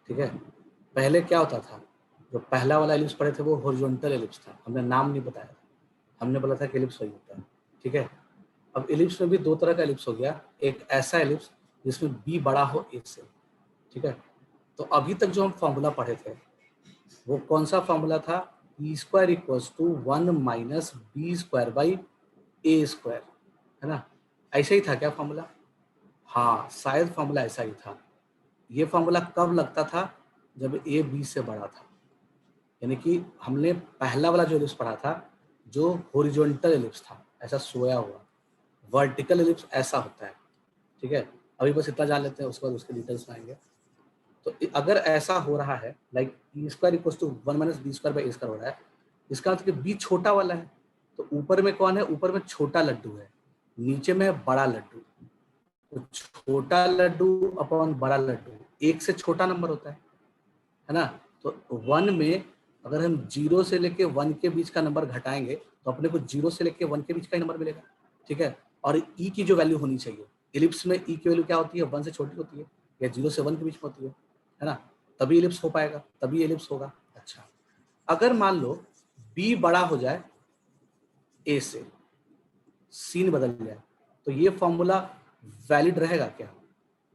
ठीक है। पहले क्या होता था, जो पहला वाला एलिप्स पढ़े थे वो हॉरिजॉन्टल एलिप्स था, हमने नाम नहीं बताया था, हमने बोला था कि एलिप्स वही होता है। ठीक है। अब एलिप्स में भी दो तरह का एलिप्स हो गया, एक ऐसा एलिप्स जिसमें बी बड़ा हो ए से। ठीक है। तो अभी तक जो हम फॉर्मूला पढ़े थे वो कौन सा फॉर्मूला था, e square equals to 1 minus B square by A square, है ना। ऐसा ही था क्या फॉर्मूला? हाँ, शायद फॉर्मूला ऐसा ही था। ये फॉर्मूला कब लगता था, जब ए बी से बड़ा था, यानी कि हमने पहला वाला जो एलिप्स पढ़ा था जो हॉरिजॉन्टल एलिप्स था, ऐसा सोया हुआ। वर्टिकल एलिप्स ऐसा होता है। ठीक है। अभी बस इतना जान लेते हैं, उसके बाद उसके डिटेल्स में आएंगे। तो अगर ऐसा हो रहा है, like E square equal to 1 minus B square by A square हो रहा है, इसका मतलब कि बी छोटा वाला है, तो ऊपर में कौन है, ऊपर में छोटा लड्डू है, नीचे में बड़ा लड्डू। तो छोटा लड्डू अपॉन बड़ा लड्डू एक से छोटा नंबर होता है ना। तो 1 में अगर हम 0 से लेके 1 के बीच का नंबर घटाएंगे तो अपने को 0 से लेके 1 के बीच का ही नंबर मिलेगा। ठीक है। और ई की जो वैल्यू होनी चाहिए, एलिप्स में ई की वैल्यू क्या होती है, 1 से छोटी होती है या 0 से 1 के बीच में होती है ना। तभी एलिप्स हो पाएगा, तभी एलिप्स होगा। अच्छा, अगर मान लो बी बड़ा हो जाए ए से, सीन बदल जाए, तो ये फॉर्मूला वैलिड रहेगा क्या?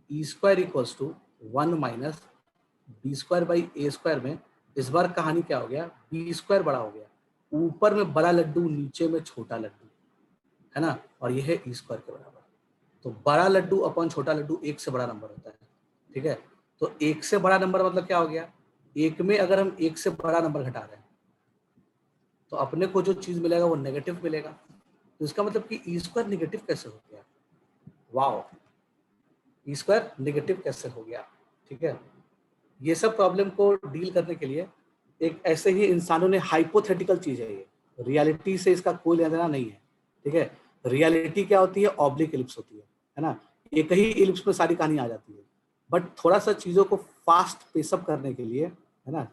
E square equals to 1 minus B square by A square में इस बार कहानी क्या हो गया, बी स्क्वायर बड़ा हो गया, ऊपर में बड़ा लड्डू नीचे में छोटा लड्डू, है ना। और ये है ई स्क्वायर के बराबर। तो बड़ा लड्डू अपॉन छोटा लड्डू एक से बड़ा नंबर होता है। ठीक है। तो एक से बड़ा नंबर मतलब क्या हो गया, एक में अगर हम एक से बड़ा नंबर घटा रहे हैं तो अपने को जो चीज मिलेगा वो नेगेटिव मिलेगा। तो इसका मतलब कि ई स्क्वायर निगेटिव कैसे हो गया? वाओ, ई स्क्वायर निगेटिव कैसे हो गया? ठीक है। ये सब प्रॉब्लम को डील करने के लिए एक ऐसे ही इंसानों ने, हाइपोथेटिकल चीज है ये, रियलिटी से इसका कोई लेना देना नहीं है। ठीक है। रियलिटी क्या होती है, ऑब्लिक एलिप्स होती है ना। एक ही एलिप्स में सारी कहानी आ जाती है। बट थोड़ा सा चीजों को फास्ट पेसअप करने के लिए, है ना,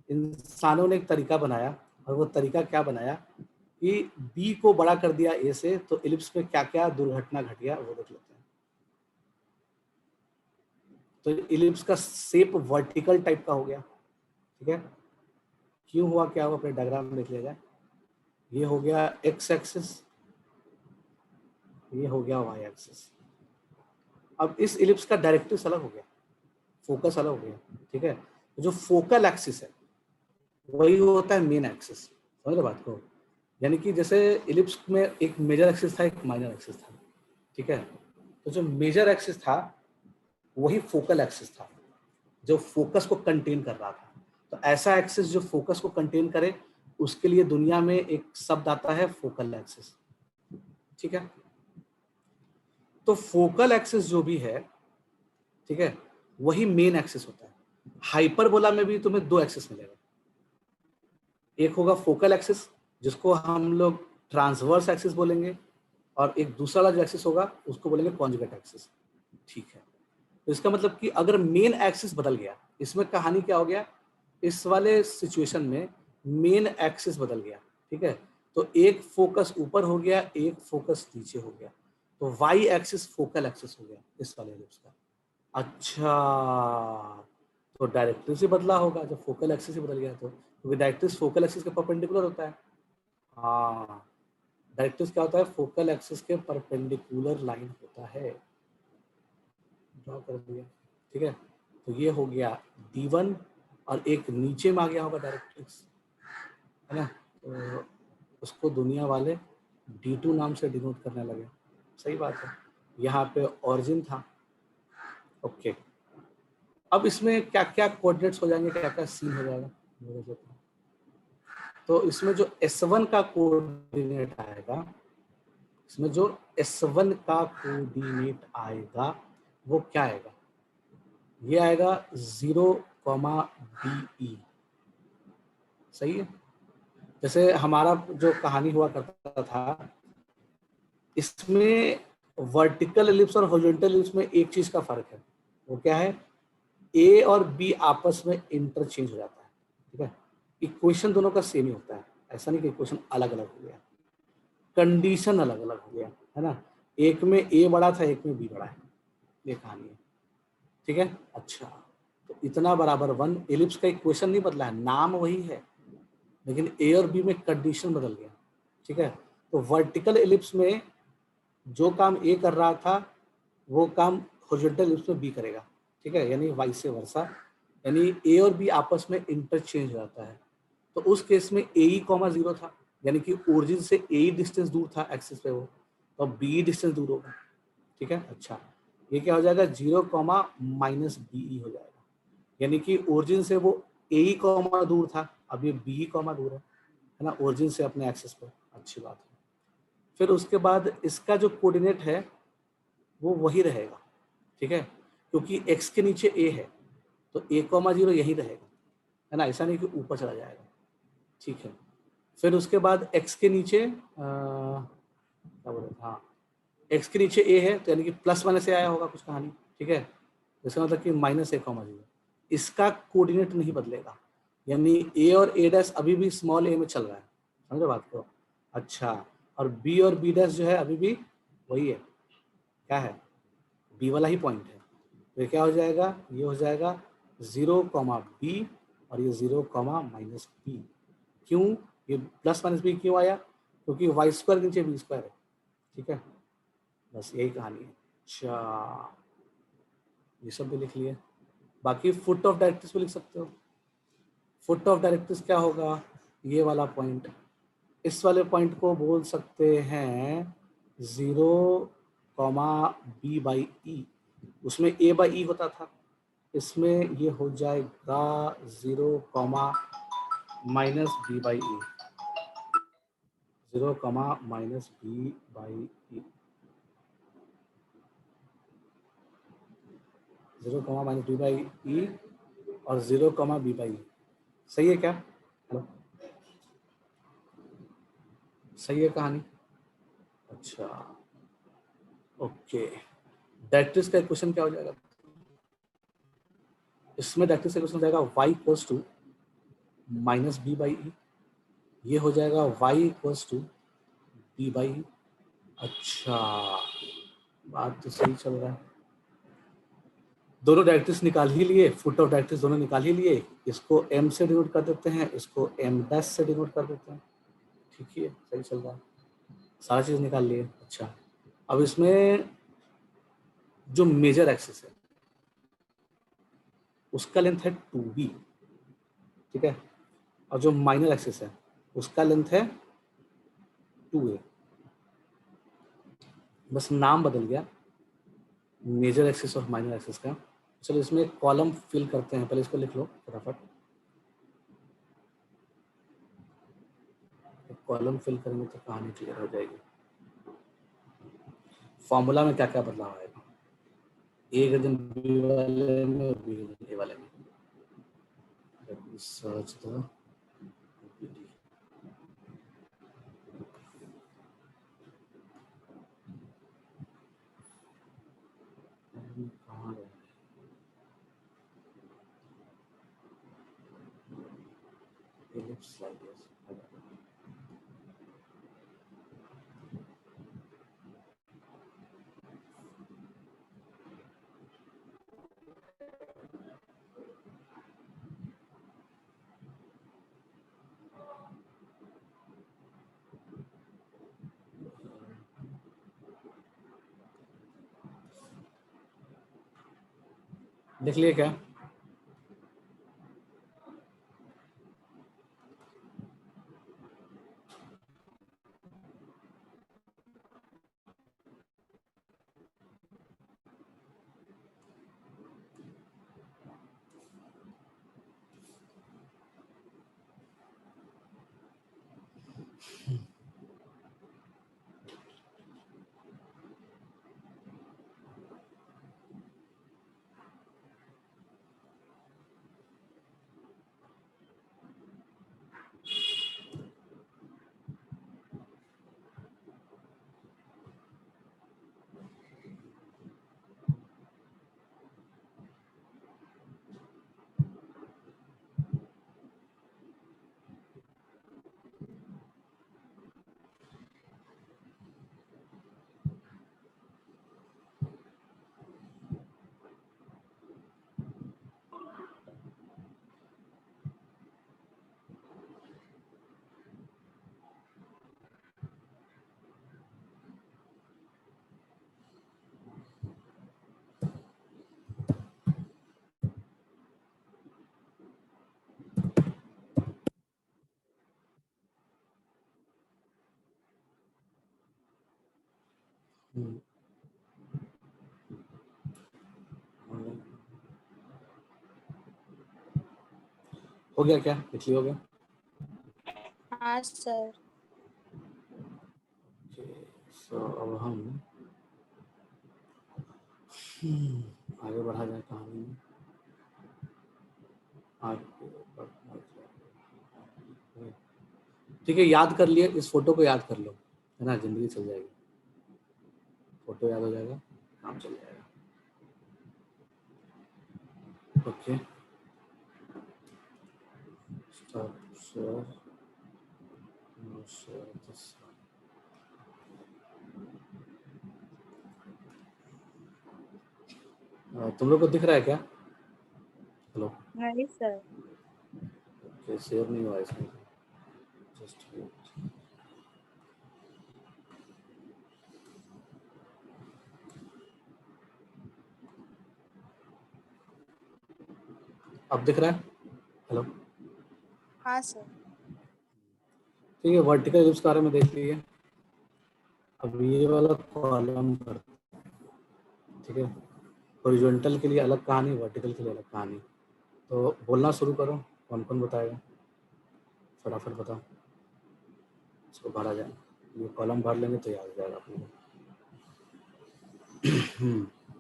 इंसानों ने एक तरीका बनाया। और वो तरीका क्या बनाया कि बी को बड़ा कर दिया ए से, तो एलिप्स में क्या क्या दुर्घटना घट गया वो देख लेते हैं। तो एलिप्स का शेप वर्टिकल टाइप का हो गया। ठीक है। क्यों हुआ, क्या हुआ, अपने डायग्राम में देख लिया जाए। ये हो गया एक्स एक्सिस, ये हो गया वाई एक्सिस। अब इस इलिप्स का डायरेक्टिव्स अलग हो गया, फोकस अलग हो गया। ठीक है। तो जो फोकल एक्सिस है वही होता है मेन एक्सिस। समझ रहे बात को? यानी कि जैसे इलिप्स में एक मेजर एक्सिस था, एक माइनर एक्सिस था। ठीक है। तो जो मेजर एक्सिस था वही फोकल एक्सिस था, जो फोकस को कंटेन कर रहा था। तो ऐसा एक्सिस जो फोकस को कंटेन करे, उसके लिए दुनिया में एक शब्द आता है, फोकल एक्सिस। ठीक है। तो फोकल एक्सिस जो भी है, ठीक है, वही मेन एक्सिस होता है। हाइपरबोला में भी तुम्हें दो एक्सिस मिलेगा, एक होगा फोकल एक्सिस जिसको हम लोग ट्रांसवर्स एक्सिस बोलेंगे, और एक दूसरा वाला जो एक्सिस होगा उसको बोलेंगे कॉन्जुगेट एक्सिस। ठीक है। तो इसका मतलब कि अगर मेन एक्सिस बदल गया, इसमें कहानी क्या हो गया, इस वाले सिचुएशन में मेन एक्सिस बदल गया। ठीक है। तो एक फोकस ऊपर हो गया, एक फोकस नीचे हो गया, तो वाई एक्सिस फोकल एक्सिस हो गया इस वाले एलिप्स का। अच्छा, तो डायरेक्ट्रिक्स से बदला होगा जब फोकल एक्सिस से बदल गया, तो क्योंकि डायरेक्ट्रिक्स फोकल एक्सिस के परपेंडिकुलर होता है। हाँ, डायरेक्ट्रिक्स क्या होता है, फोकल एक्सिस के परपेंडिकुलर लाइन होता है। ड्रॉ कर दिया। ठीक है। तो ये हो गया D1, और एक नीचे में आ गया होगा डायरेक्ट्रिक्स, है ना। तो उसको दुनिया वाले D2 नाम से डिनोट करने लगे। सही बात है। यहाँ पे ऑरिजिन था। ओके। अब इसमें क्या क्या कोऑर्डिनेट्स हो जाएंगे, क्या क्या सीन हो जाएगा, तो इसमें जो S1 का कोऑर्डिनेट आएगा, इसमें जो S1 का कोऑर्डिनेट आएगा वो क्या आएगा, ये आएगा 0,BE। सही है। जैसे हमारा जो कहानी हुआ करता था, इसमें वर्टिकल एलिप्स और हॉरिजॉन्टल एलिप्स में एक चीज का फर्क है, वो क्या है, ए और बी आपस में इंटरचेंज हो जाता है। ठीक है। इक्वेशन दोनों का सेम ही होता है, ऐसा नहीं कि इक्वेशन अलग अलग हो गया, कंडीशन अलग अलग हो गया, है ना। एक में ए बड़ा था, एक में बी बड़ा है, ये कहानी है। ठीक है। अच्छा, तो इतना बराबर 1, एलिप्स का इक्वेशन नहीं बदला है, नाम वही है, लेकिन ए और बी में कंडीशन बदल गया, ठीक है। तो वर्टिकल एलिप्स में जो काम ए कर रहा था वो काम हॉरिजॉन्टल एलिप्स में बी करेगा, ठीक है, यानी वाइस वर्सा, यानी ए और बी आपस में इंटरचेंज हो जाता है। तो उस केस में ए ई कॉमा 0 था, यानी कि ओरिजिन से ए ही डिस्टेंस दूर था एक्सिस पे वो, तो अब बी डिस्टेंस दूर होगा, ठीक है। अच्छा, ये क्या हो जाएगा, 0 कॉमा माइनस बी ई हो जाएगा, यानी कि ओरिजिन से वो ए ही कॉमा दूर था, अब ये बी ही कॉमा दूर है ना, ओरिजिन से अपने एक्सिस पे। अच्छी बात है। फिर उसके बाद इसका जो कोऑर्डिनेट है वो वही रहेगा, ठीक है, क्योंकि x के नीचे a है तो a कॉमा 0 यही रहेगा, है ना, ऐसा नहीं कि ऊपर चला जाएगा, ठीक है। फिर उसके बाद x के नीचे क्या बोले, हाँ, x के नीचे a है तो यानी कि प्लस माइनस से आया होगा कुछ कहानी, ठीक है, इसका मतलब कि माइनस a कॉमा 0, इसका कोऑर्डिनेट नहीं बदलेगा, यानी a और a डैश अभी भी स्मॉल a में चल रहा है, समझे बात को। अच्छा, और b और b डैश जो है अभी भी वही है, क्या है, b वाला ही पॉइंट है, तो ये क्या हो जाएगा, ये हो जाएगा 0 कॉमा बी और ये 0 कॉमा माइनस बी। क्यों ये प्लस माइनस बी क्यों आया, क्योंकि वाई स्क्वायर नीचे बी स्क्वायर है, ठीक है, बस यही कहानी है। अच्छा, ये सब भी लिख लिए, बाकी फुट ऑफ डायरेक्ट्रिक्स भी लिख सकते हो। फुट ऑफ डायरेक्ट्रिक्स क्या होगा, ये वाला पॉइंट, इस वाले पॉइंट को बोल सकते हैं 0 कॉमा बी बाई ई, उसमें ए बाई ई होता था, इसमें ये हो जाएगा 0 comma minus b by e, 0 comma minus b by e, 0 comma minus b by e और 0 कॉमा बी बाई ई, सही है क्या, हेलो, सही है कहानी। अच्छा, ओके, डायरेक्ट्रिक्स का क्वेश्चन क्या हो जाएगा, इसमें डायरेक्ट्रिक्स का क्वेश्चन हो जाएगा y equals to minus b by e, ये हो जाएगा y equals to b by e. अच्छा, बात तो सही चल रहा है, दोनों डायरेक्ट्रिक्स निकाल ही लिए, फुट ऑफ डायरेक्ट्रिक्स दोनों निकाल ही लिए, इसको m से डिनोट कर देते हैं, इसको m डैश से डिनोट कर देते हैं, ठीक है, सही चल रहा है, सारा चीज निकाल लिए। अच्छा, अब इसमें जो मेजर एक्सिस है उसका लेंथ है 2b, ठीक है, और जो माइनर एक्सिस है उसका लेंथ है 2a, बस नाम बदल गया मेजर एक्सिस और माइनर एक्सिस का। चलो इसमें एक कॉलम फिल करते हैं, पहले इसको लिख लो फटाफट, कॉलम फिल करेंगे तो कहानी क्लियर हो जाएगी। फॉर्मूला में क्या क्या बदलाव आएगा, ए का दिन बी वाले में और बी का दिन ए वाले में, सर्च दो कहाँ गया, ellipse like this. लिख लिए क्या, हो गया क्या? पिछली हो गया? हाँ सर। सो अब हम आगे बढ़ा जाए कहानी में। ठीक है, याद कर लिए, इस फोटो को याद कर लो, है ना, जिंदगी चल जाएगी। फोटो याद हो जाएगा, काम चल जाएगा। ओके, तुम लोग को दिख रहा है क्या? हेलो? नहीं सर। शेयर नहीं हुआ इसमें, जस्ट अब दिख रहा है? हेलो? हाँ सर। ठीक है, वर्टिकल एलिप्स के बारे में देख लिए। अब ये वाला कॉलम पर, ठीक है, हॉरिजॉन्टल के लिए अलग कहानी, वर्टिकल के लिए अलग कहानी। तो बोलना शुरू करो, कौन कौन बताएगा, फटाफट बताओ, इसको भरा जाए। ये कॉलम भर लेंगे तो याद हो जाएगा अपने को।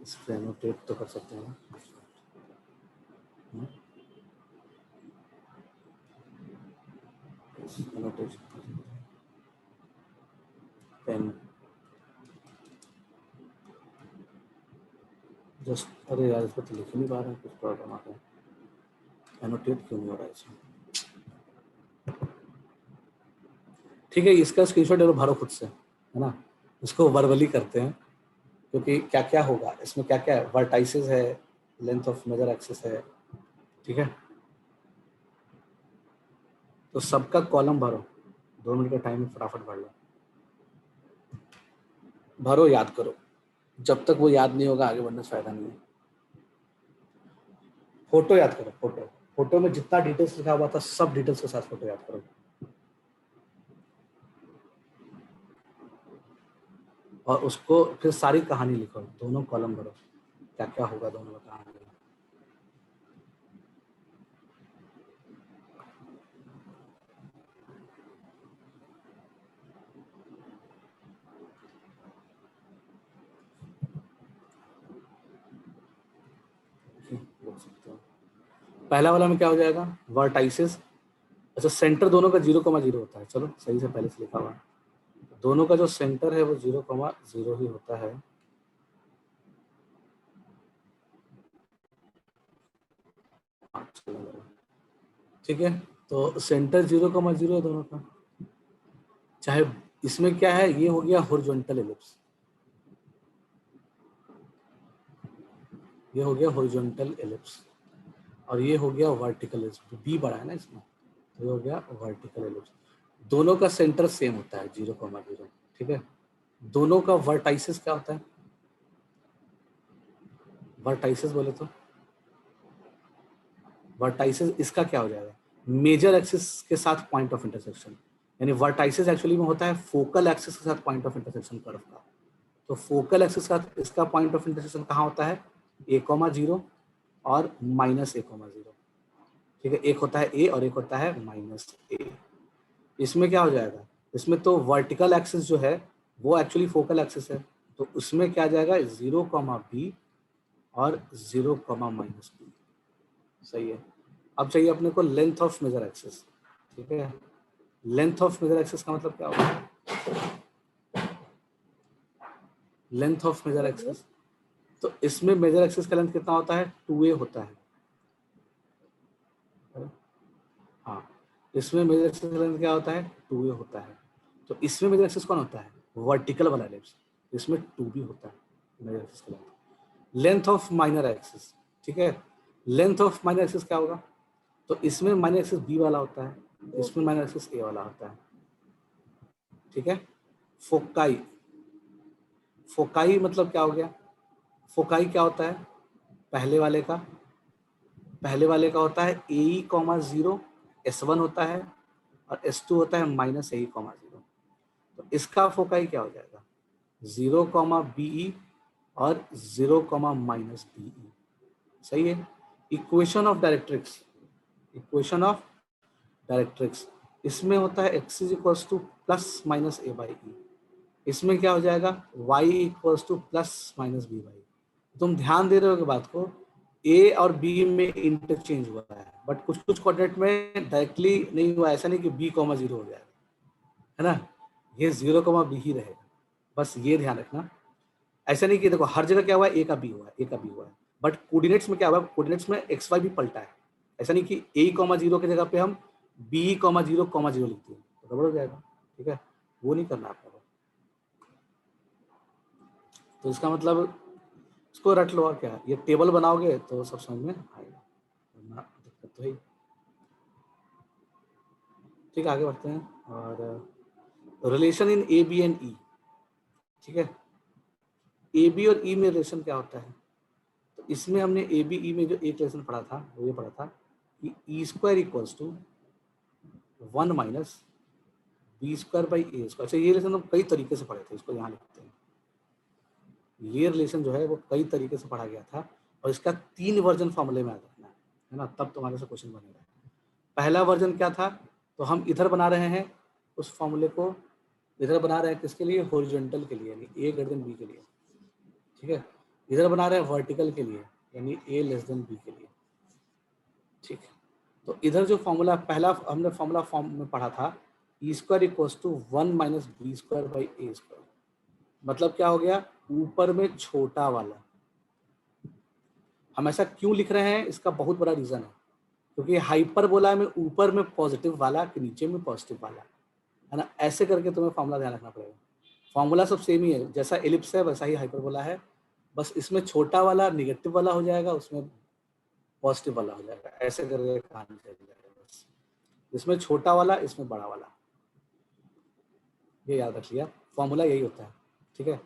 इस पर एनोटेट तो कर सकते हैं। पेन जस्ट, अरे यार इसको तो लिख नहीं पा रहे हैं, कुछ प्रॉब्लम आ रहा है। एनोटेट क्यों नहीं हो रहा है इसमें? ठीक है, इसका स्क्रीनशॉट भरो खुद से, है ना, इसको वर्बली करते हैं, क्योंकि क्या क्या होगा इसमें, क्या क्या है, वर्टाइसेस है, लेंथ ऑफ मेजर एक्सिस है, ठीक है। तो सबका कॉलम भरो, 2 मिनट का टाइम है, फटाफट भर लो, भरो, याद करो, जब तक वो याद नहीं होगा आगे बढ़ने से फायदा नहीं है। फोटो याद करो, फोटो, फोटो में जितना डिटेल्स लिखा हुआ था सब डिटेल्स के साथ फोटो याद करो, और उसको फिर सारी कहानी लिखो, दोनों कॉलम भरो, क्या क्या होगा दोनों में कहानी। पहला वाला में क्या हो जाएगा, वर्टाइसेस, अच्छा सेंटर दोनों का 0,0 होता है, चलो सही से पहले से लिखा हुआ है, दोनों का जो सेंटर है वो 0,0 ही होता है। ठीक है, तो सेंटर 0,0 है दोनों का, चाहे इसमें क्या है, ये हो गया हॉरिजॉन्टल एलिप्स, ये हो गया हॉरिजॉन्टल एलिप्स, और ये हो गया वर्टिकल एलिप्स, बी बड़ा है ना इसमें, तो ये हो गया वर्टिकल एलिप्स। दोनों का सेंटर सेम होता है 0,0, ठीक है। दोनों का वर्टाइसिस क्या होता है, वर्टाइसिस बोले तो, वर्टाइसिस इसका क्या हो जाएगा, मेजर एक्सिस के साथ पॉइंट ऑफ इंटरसेक्शन, यानी वर्टाइसिस एक्चुअली में होता है फोकल एक्सिस के साथ पॉइंट ऑफ इंटरसेक्शन कर्व का। तो फोकल एक्सिस का इसका पॉइंट ऑफ इंटरसेक्शन कहाँ होता है, a,0 और -a,0, ठीक है, एक होता है a और एक होता है -a। इसमें क्या हो जाएगा, इसमें तो वर्टिकल एक्सिस जो है वो एक्चुअली फोकल एक्सिस है, तो उसमें क्या जाएगा 0,b और 0,-b, सही है। अब चाहिए अपने को लेंथ ऑफ मेजर एक्सिस, ठीक है। लेंथ ऑफ मेजर एक्सिस का मतलब क्या होगा, लेंथ ऑफ मेजर एक्सिस, तो इसमें मेजर एक्सिस का लेंथ कितना होता है, 2a होता है, हाँ, इसमें मेजर एक्सिस का लेंथ क्या होता है, 2a होता है। तो इसमें मेजर एक्सिस कौन होता है, वर्टिकल वाला एलिप्स, इसमें 2b होता है मेजर एक्सिस का length. Length of minor axis, ठीक है, लेंथ ऑफ माइनर एक्सिस क्या होगा, तो इसमें माइनर एक्सिस b वाला होता है, इसमें माइनर एक्सिस a वाला होता है, ठीक है। फोकाई, फोकाई मतलब क्या हो गया, फोकाई क्या होता है, पहले वाले का, पहले वाले का होता है AE,0, S1 होता है, और S2 होता है -AE,0। तो इसका फोकाई क्या हो जाएगा, 0 कॉमा बीई और 0 कॉमा माइनस बीई। सही है। Equation of directrix, equation of directrix इसमें होता है x is equals to plus minus a by e. इसमें क्या हो जाएगा y equals to plus minus b by. तुम ध्यान दे रहे हो कि बात को, a और b में इंटरचेंज हुआ है, बट कुछ कुछ कोऑर्डिनेट में डायरेक्टली नहीं हुआ। ऐसा नहीं कि b कॉमा 0 हो जाएगा, है ना, ये 0 कॉमा बी ही रहेगा, बस ये ध्यान रखना। ऐसा नहीं कि देखो हर जगह क्या हुआ है, a का b हुआ है, a का b हुआ है, बट कोऑर्डिनेट्स में क्या हुआ है, कोऑर्डिनेट्स में एक्स वाई भी पलटा है। ऐसा नहीं कि a कॉमा 0 की जगह पे हम b कॉमा 0 कॉमा 0 लिखते हैं तो गड़बड़ हो जाएगा, ठीक है, वो नहीं करना आपको। तो इसका मतलब इसको रट लो, और क्या, ये टेबल बनाओगे तो सब समझ में आएगा, वरना दिक्कत तो है। ठीक है, आगे बढ़ते हैं। और relation in a b and e, ठीक है, ए बी और ई में रिलेशन क्या होता है, तो इसमें हमने ए बी ई में जो एक रिलेशन पढ़ा था वो ये पढ़ा था कि e square equals to 1 minus B square by A square. अच्छा, ये रिलेशन हम कई तरीके से पढ़े थे, इसको यहाँ लिखते हैं। ये रिलेशन जो है वो कई तरीके से पढ़ा गया था, और इसका 3 वर्जन फॉर्मूले में याद रखना है ना, तब तुम्हारे से क्वेश्चन बनेगा। पहला वर्जन क्या था, तो हम इधर बना रहे हैं उस फॉर्मूले को, इधर बना रहे हैं किसके लिए, हॉरिजॉन्टल के लिए, यानी ए ग्रेटर देन बी के लिए, ठीक है। इधर बना रहे हैं वर्टिकल के लिए, यानी ए लेस देन बी के लिए, ठीक है। तो इधर जो फॉर्मूला पहला हमने फॉर्मूला फॉर्म में पढ़ा था, e square equals to 1 minus B square by A square. मतलब क्या हो गया, ऊपर में छोटा वाला। हम ऐसा क्यों लिख रहे हैं, इसका बहुत बड़ा रीजन है, क्योंकि हाइपरबोला में ऊपर में पॉजिटिव वाला कि नीचे में पॉजिटिव वाला, है ना, ऐसे करके तुम्हें फॉर्मूला ध्यान रखना पड़ेगा। फॉर्मूला सब सेम ही है, जैसा एलिप्स है वैसा ही हाइपरबोला है, बस इसमें छोटा वाला निगेटिव वाला हो जाएगा, उसमें पॉजिटिव वाला हो जाएगा, ऐसे करके कहानी चल जाएगा। बस इसमें छोटा वाला, इसमें बड़ा वाला, ये याद रख लिया, फॉर्मूला यही होता है, ठीक है।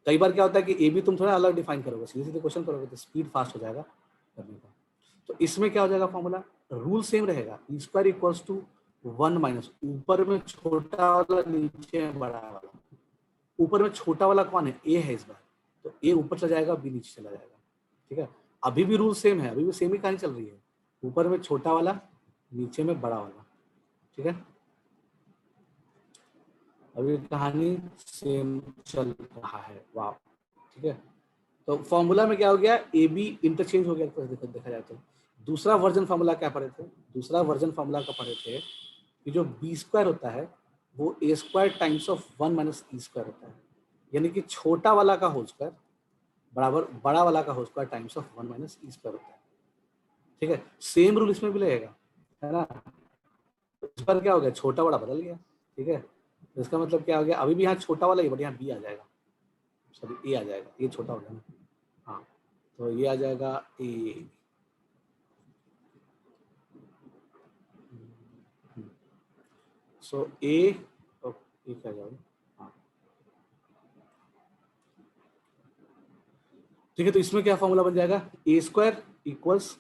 कई बार क्या होता है कि ए बी तुम थोड़ा अलग डिफाइन करोगे, सीधे सीधे क्वेश्चन करोगे तो स्पीड फास्ट हो जाएगा करने का। तो इसमें क्या हो जाएगा, फॉर्मूला रूल सेम रहेगा, ई स्क्वायर इक्वल्स टू 1 माइनस, ऊपर में छोटा वाला नीचे में बड़ा वाला। ऊपर में छोटा वाला कौन है, ए है इस बार, तो ए ऊपर चला जाएगा, बी नीचे चला जाएगा, ठीक है। अभी भी रूल सेम है, अभी भी सेम ही कहानी चल रही है, ऊपर में छोटा वाला नीचे में बड़ा वाला, ठीक है, अभी कहानी सेम चल रहा है, वाह, ठीक है। तो फॉर्मूला में क्या हो गया, ए बी इंटरचेंज हो गया, देखा जाए तो। दूसरा वर्जन फॉर्मूला क्या पढ़े थे, दूसरा वर्जन फॉर्मूला का पढ़े थे कि जो बी स्क्वायर होता है वो a square times of 1 minus E square होता है, यानी कि छोटा वाला का होल स्क्वायर बराबर बड़ा वाला का whole square times of 1 minus E square होता है, ठीक है। सेम रूल इसमें भी लगेगा, है ना। इस पर क्या हो गया, छोटा बड़ा बदल गया, ठीक है। तो इसका मतलब क्या हो गया, अभी भी यहाँ छोटा वाला ही, बट यहाँ बी आ जाएगा, सॉरी ए आ जाएगा, ये छोटा हो गया ना, हाँ, तो ये आ जाएगा ए। सो ए क्या जाएगा, हाँ, ठीक है। तो इसमें क्या फॉर्मूला बन जाएगा, a square equals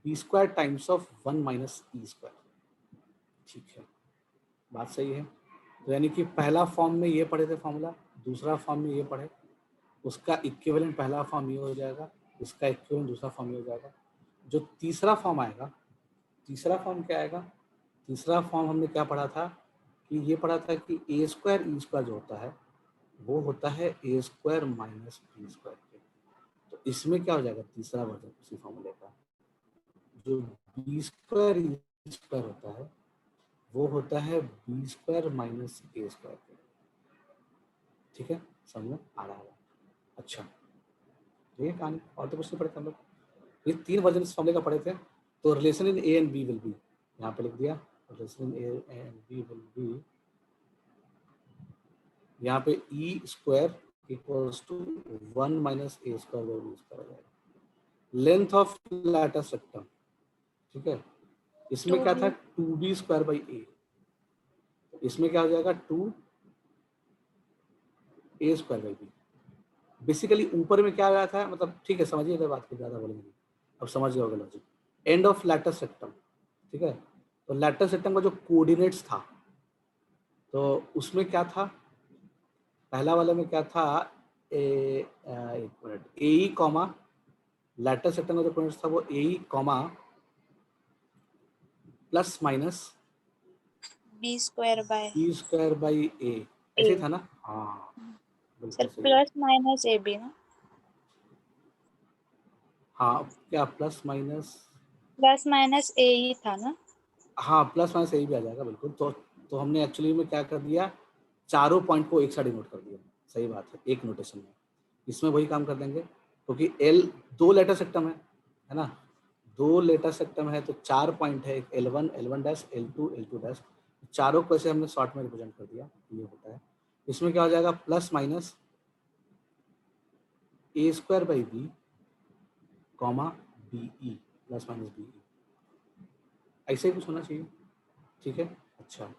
b square times of 1 minus E square, ठीक है, बात सही है। तो यानी कि पहला फॉर्म में ये पढ़े थे फॉर्मूला, दूसरा फॉर्म में ये पढ़े, उसका इक्विवेलेंट पहला फॉर्म ये हो जाएगा, इसका इक्विवेलेंट दूसरा फॉर्म ये हो जाएगा। जो तीसरा फॉर्म आएगा, तीसरा फॉर्म क्या आएगा, तीसरा फॉर्म हमने क्या पढ़ा था, कि ये पढ़ा था कि ए स्क्वायर ई स्क्वायर जो होता है वो होता है ए स्क्वायर माइनस बी स्क्वायर के। तो इसमें क्या हो जाएगा, तीसरा वर्जन उसी फॉर्मूले का, जो बी स्क्वायर ई स्क्वायर होता है वो होता है बी स्क्वायर माइनस ए स्क्वायर के, ठीक है, समझ में आ रहा है। अच्छा, तो ये कहानी, और तो कुछ नहीं पढ़े थे हम लोग, ये 3 वर्जन इस फॉर्मूले का पढ़े थे। तो relation in a and b will be, यहाँ पे लिख दिया, relation in a and b will be, यहाँ पे e square equals to 1 minus A square by b square हो जाएगा। लेंथ ऑफ लैटिस रेक्टम, ठीक है, इसमें क्या था 2b स्क्वायर बाई ए, इसमें क्या हो जाएगा 2 ए स्क्वायर बाई बी। बेसिकली ऊपर में क्या आया था, मतलब ठीक है समझिए, अगर बात को ज़्यादा बोलेंगे अब समझ जाओगे logic. End of lattice rectum, ठीक है, तो लैटिस रेक्टम का जो कोऑर्डिनेट्स था तो उसमें क्या था, पहला वाले में क्या था, एक minute, a e comma latus rectum में जो कोऑर्डिनेट्स था वो a e comma plus minus B square by b square by a, a. ऐसे ही था ना? हाँ सर बिल्कुल सही है। प्लस माइनस ए बी ना? हाँ क्या प्लस माइनस, प्लस माइनस ए ही था ना? हाँ प्लस माइनस ए भी आ जाएगा बिल्कुल। तो हमने एक्चुअली में क्या कर दिया, चारों पॉइंट को एक साथ डिनोट कर दिया। सही बात है, एक नोटेशन में। इसमें वही काम कर देंगे क्योंकि एल दो लेटर सेक्टम है ना, दो लेटर सेक्टम है तो 4 पॉइंट है, एक L1 L1 dash L2 L2 dash, चारों को ऐसे हमने शॉर्ट में रिप्रेजेंट कर दिया, ये होता है। इसमें क्या हो जाएगा, plus minus A square by B comma B E, plus minus B E, ऐसे ही कुछ होना चाहिए। ठीक है। अच्छा,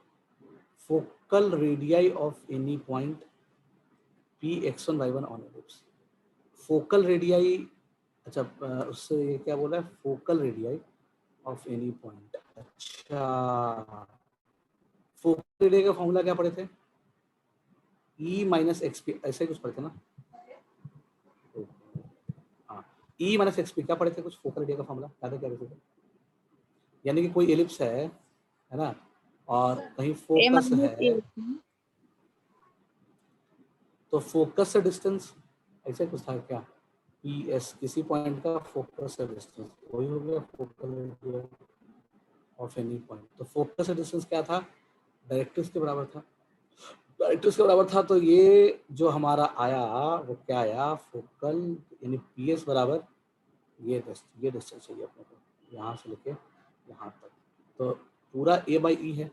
focal radii of any point P x1 y1 on ellipse. Focal radii, अच्छा उससे ये क्या बोला है, focal radii of any point. अच्छा, फोकल रेडियाई का फॉर्मूला क्या पढ़े थे, ई माइनस एक्स पी, ऐसे कुछ पढ़े थे ना? हाँ, ई माइनस एक्स पी क्या पढ़े थे कुछ, फोकल रेडियाई का फॉर्मूला याद है क्या पढ़े थे? यानी कि कोई एलिप्स है ना, और कहीं ए फोकस माइनस ए। है तो फोकस से डिस्टेंस, ऐसे कुछ था क्या, पी एस किसी पॉइंट का फोकस से डिस्टेंस, वही हो गया focal radius of any point. तो फोकस से डिस्टेंस क्या था, डायरेक्ट्रिक्स के बराबर था, डायरेक्ट्रिक्स के बराबर था। तो ये जो हमारा आया वो क्या आया, फोकल यानी पी एस बराबर ये डिस्टेंस चाहिए अपने को, यहाँ से लेके यहाँ तक। तो पूरा ए बाई ई है,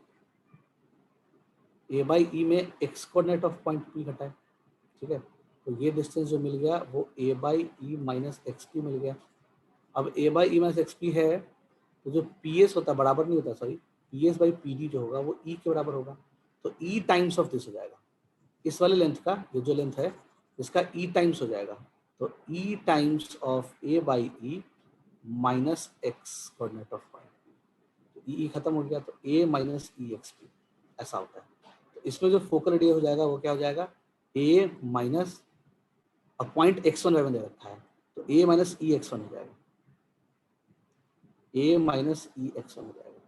ए बाई ई में x coordinate of point P घटा है। ठीक है, तो ये डिस्टेंस जो मिल गया वो a by e minus x p मिल गया। अब a by e minus x p है तो जो पी एस होता है बराबर नहीं होता, sorry, P S by P D जो होगा वो ई के बराबर होगा। तो ई टाइम्स ऑफ दिस हो जाएगा, इस वाले लेंथ का, ये जो लेंथ है इसका ई टाइम्स हो जाएगा। तो e times of a by e minus x coordinate of point, तो ई खत्म हो गया तो a minus e x p, ऐसा होता है। तो इसमें जो फोकल रेडियस हो जाएगा वो क्या हो जाएगा, ए माइनस, अब पॉइंट x1 y1 दे रखा है तो a माइनस ई x1 हो जाएगा, a माइनस ई x1 हो जाएगा।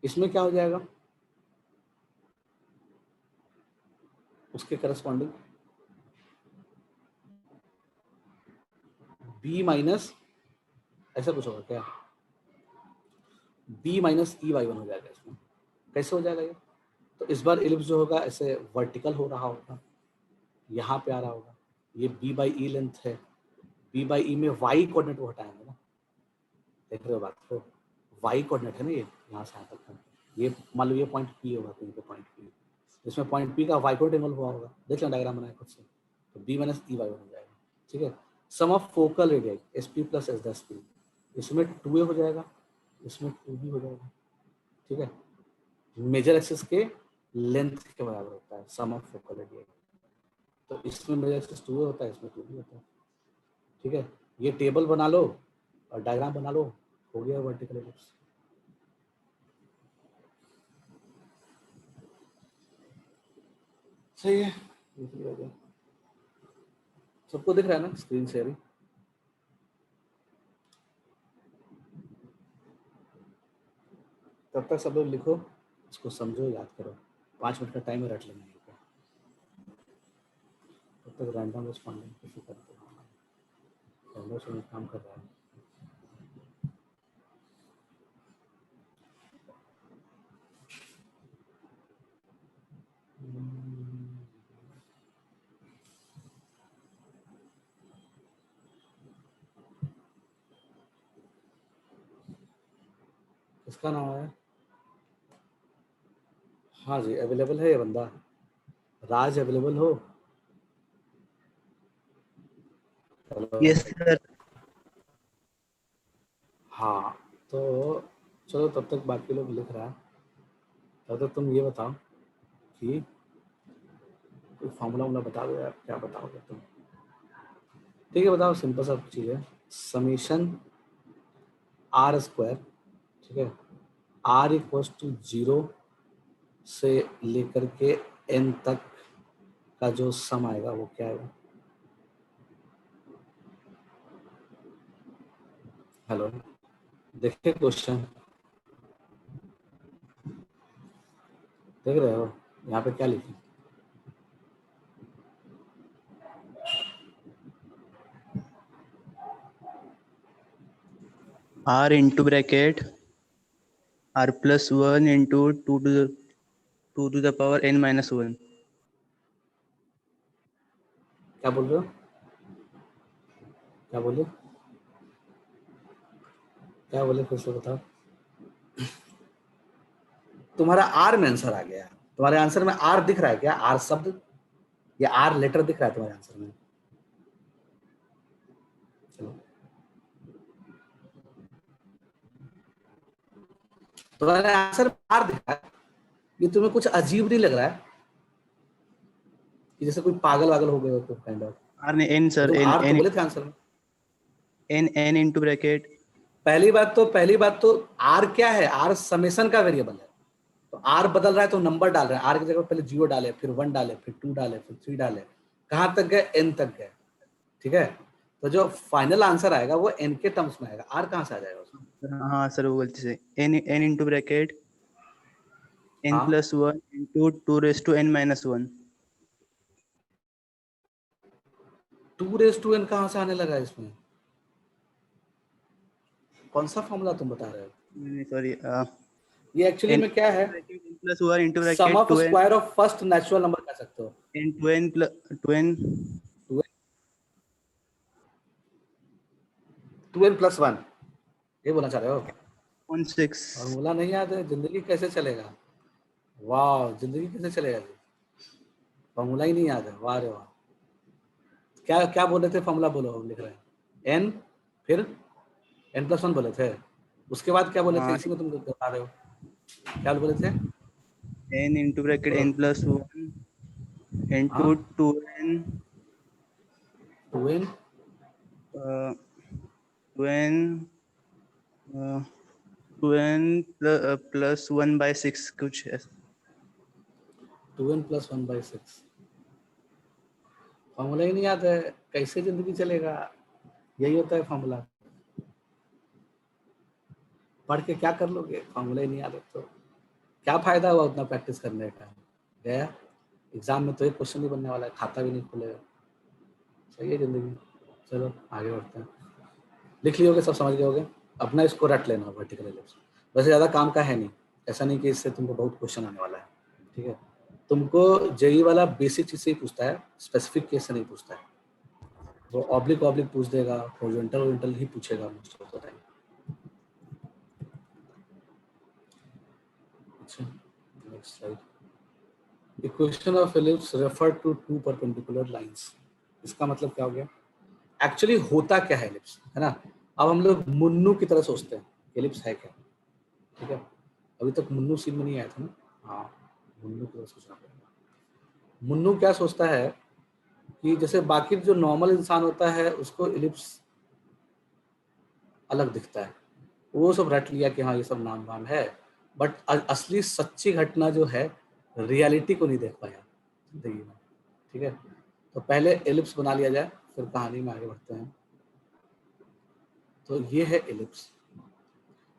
इसमें क्या हो जाएगा, उसके करस्पॉन्डिंग b माइनस, ऐसा कुछ होगा क्या, b माइनस ई y1 हो जाएगा। इसमें कैसे हो जाएगा ये, तो इस बार एलिप्स जो होगा ऐसे वर्टिकल हो रहा होगा, यहाँ पे आ रहा होगा, ये b बाई ई लेंथ है, b बाई ई में y कोऑर्डिनेट को हटाएंगे ना, देख रहे हो बात को, y कोऑर्डिनेट है ना ये, यहाँ से यहाँ तक, ये मान लो ये पॉइंट P होगा, कहीं पे पॉइंट P, इसमें पॉइंट P का y कोऑर्डिनेट इन्वॉल्व हुआ होगा, देख लेना डायग्राम बनाया खुद से, तो b माइनस ई वाई हो जाएगा। ठीक है, sum of focal radius s p plus s dash p, इसमें 2a हो जाएगा, इसमें 2b हो जाएगा। ठीक है, मेजर एक्सिस के लेंथ के बराबर होता है सम ऑफ फोकल रेडियस, तो इसमें मेजर एक्सिस 2a होता है, इसमें 2b होता है। ठीक है, ये टेबल बना लो और डायग्राम बना लो, हो गया वर्टिकल एलिप्स। सही है, हो गया, सबको दिख रहा है ना स्क्रीन शेयरिंग? तब तक सब लोग लिखो, इसको समझो, याद करो, 5 मिनट का टाइम है, रट लेना है। तब तक रैंडम रिस्पॉन्डिंग किसी करते हो, रैंडम से काम कर रहा है। किसका नाम है? हाँ जी, अवेलेबल है ये बंदा, राज अवेलेबल हो? हेलो। Yes sir. हाँ, तो चलो तब तक बाकी लोग लिख रहा है, तब तक तुम ये बताओ कि कोई फार्मूला वाला बता दो यार, क्या बताओगे तुम? ठीक है बताओ, सिंपल सा चीज़ है, समीशन आर स्क्वायर, ठीक है, आर इक्वल्स टू 0 से लेकर के n तक का जो सम आएगा वो क्या आएगा? हेलो, देखिए क्वेश्चन देख रहे हो यहाँ पे क्या लिखे? r into bracket r plus 1 into 2 to the power n minus 1. क्या बोल रहे हो? क्या बोले? क्या बोले फिर से बताओ। तुम्हारा आर में आंसर आ गया। तुम्हारे आंसर में आर दिख रहा है क्या? आर शब्द या आर लेटर दिख रहा है तुम्हारे आंसर में? चलो, तुम्हारे आंसर में आर दिख रहा है। ये तुम्हें कुछ अजीब नहीं लग रहा है कि जैसे कोई पागल वागल हो गए हो तुम काइंड ऑफ? r ने n सर तुम n आर तो n बोले थे आंसर में। n into bracket पहली बात तो आर क्या है? आर समेशन का वेरिएबल है। तो आर बदल रहा है तो नंबर डाल रहे हैं। आर की जगह पहले 0 डाले, फिर 1 डाले, फिर 2 डाले, फिर 3 डाले, कहां तक गए? n तक गए। ठीक है, तो जो फाइनल आंसर आएगा वो n के टर्म्स में आएगा। आर कहां से आ जाएगा उसमें? हाँ सर वो गलती से n into bracket n हाँ, plus 1 into 2 raised to n minus 1. 2 raised to n कहां से आने लगा इसमें? कौन सा फॉर्मूला तुम बता रहे हो? सॉरी ये एक्चुअली n में क्या है? n plus 1 into sum bracket of 2n square of first natural number कह सकते हो। n 2n plus 2n 2n plus 1 ये बोलना चाह रहे हो? on 6. फॉर्मूला नहीं याद है? जिंदगी कैसे चलेगा? वाह, जिंदगी कैसे चलेगा? फॉर्मूला ही नहीं याद है? वाह रे वाह। क्या क्या बोल रहे थे? फॉर्मूला बोलो, हम लिख रहे हैं। n फिर n+1 बोले थे। उसके बाद क्या बोले थे? हाँ इसी में तुम बता रहे हो। क्या बोले थे? n into bracket n plus 1 into हाँ, 2n 2n 2n 2n plus 1 by 6 कुछ है. 2n plus 1/6 फॉर्मूला ही नहीं याद है, कैसे जिंदगी चलेगा? यही होता है फॉर्मूला। पढ़ के क्या कर लोगे? फॉर्मूला ही नहीं याद है तो क्या फायदा हुआ उतना प्रैक्टिस करने का? गया एग्जाम में तो एक क्वेश्चन नहीं बनने वाला है, खाता भी नहीं खुलेगा। सही है जिंदगी। चलो आगे बढ़ते हैं। लिख लियोगे, सब समझ गए होगे। अपना इसको रट लेना वर्टिकल एलिप्स। वैसे ज़्यादा काम का है नहीं, ऐसा नहीं कि इससे तुमको बहुत क्वेश्चन आने वाला है। ठीक है, तुमको जेई वाला बेसिक चीज से ही पूछता है, स्पेसिफिक केस से नहीं पूछता है। वो ऑब्लिक पूछ देगा, हॉरिजॉन्टल ही पूछेगा मोस्ट ऑफ द टाइम। अच्छा, next slide. Equation of ellipse refer to to perpendicular lines. इसका मतलब क्या हो गया? एक्चुअली होता क्या है एलिप्स, है ना? अब हम लोग मुन्नू की तरह सोचते हैं एलिप्स है क्या। ठीक है, अभी तक मुन्नू सीन में नहीं आया था ना? हाँ, मुन्नू की तरह सोचना पड़ेगा। मुन्नू क्या सोचता है कि जैसे बाकी जो नॉर्मल इंसान होता है उसको एलिप्स अलग दिखता है, वो सब रट लिया कि हाँ ये सब नाम वाम है, बट असली सच्ची घटना जो है रियलिटी को नहीं देख पाया जिंदगी में। ठीक है, तो पहले एलिप्स बना लिया जाए, फिर कहानी में आगे बढ़ते हैं। तो ये है एलिप्स,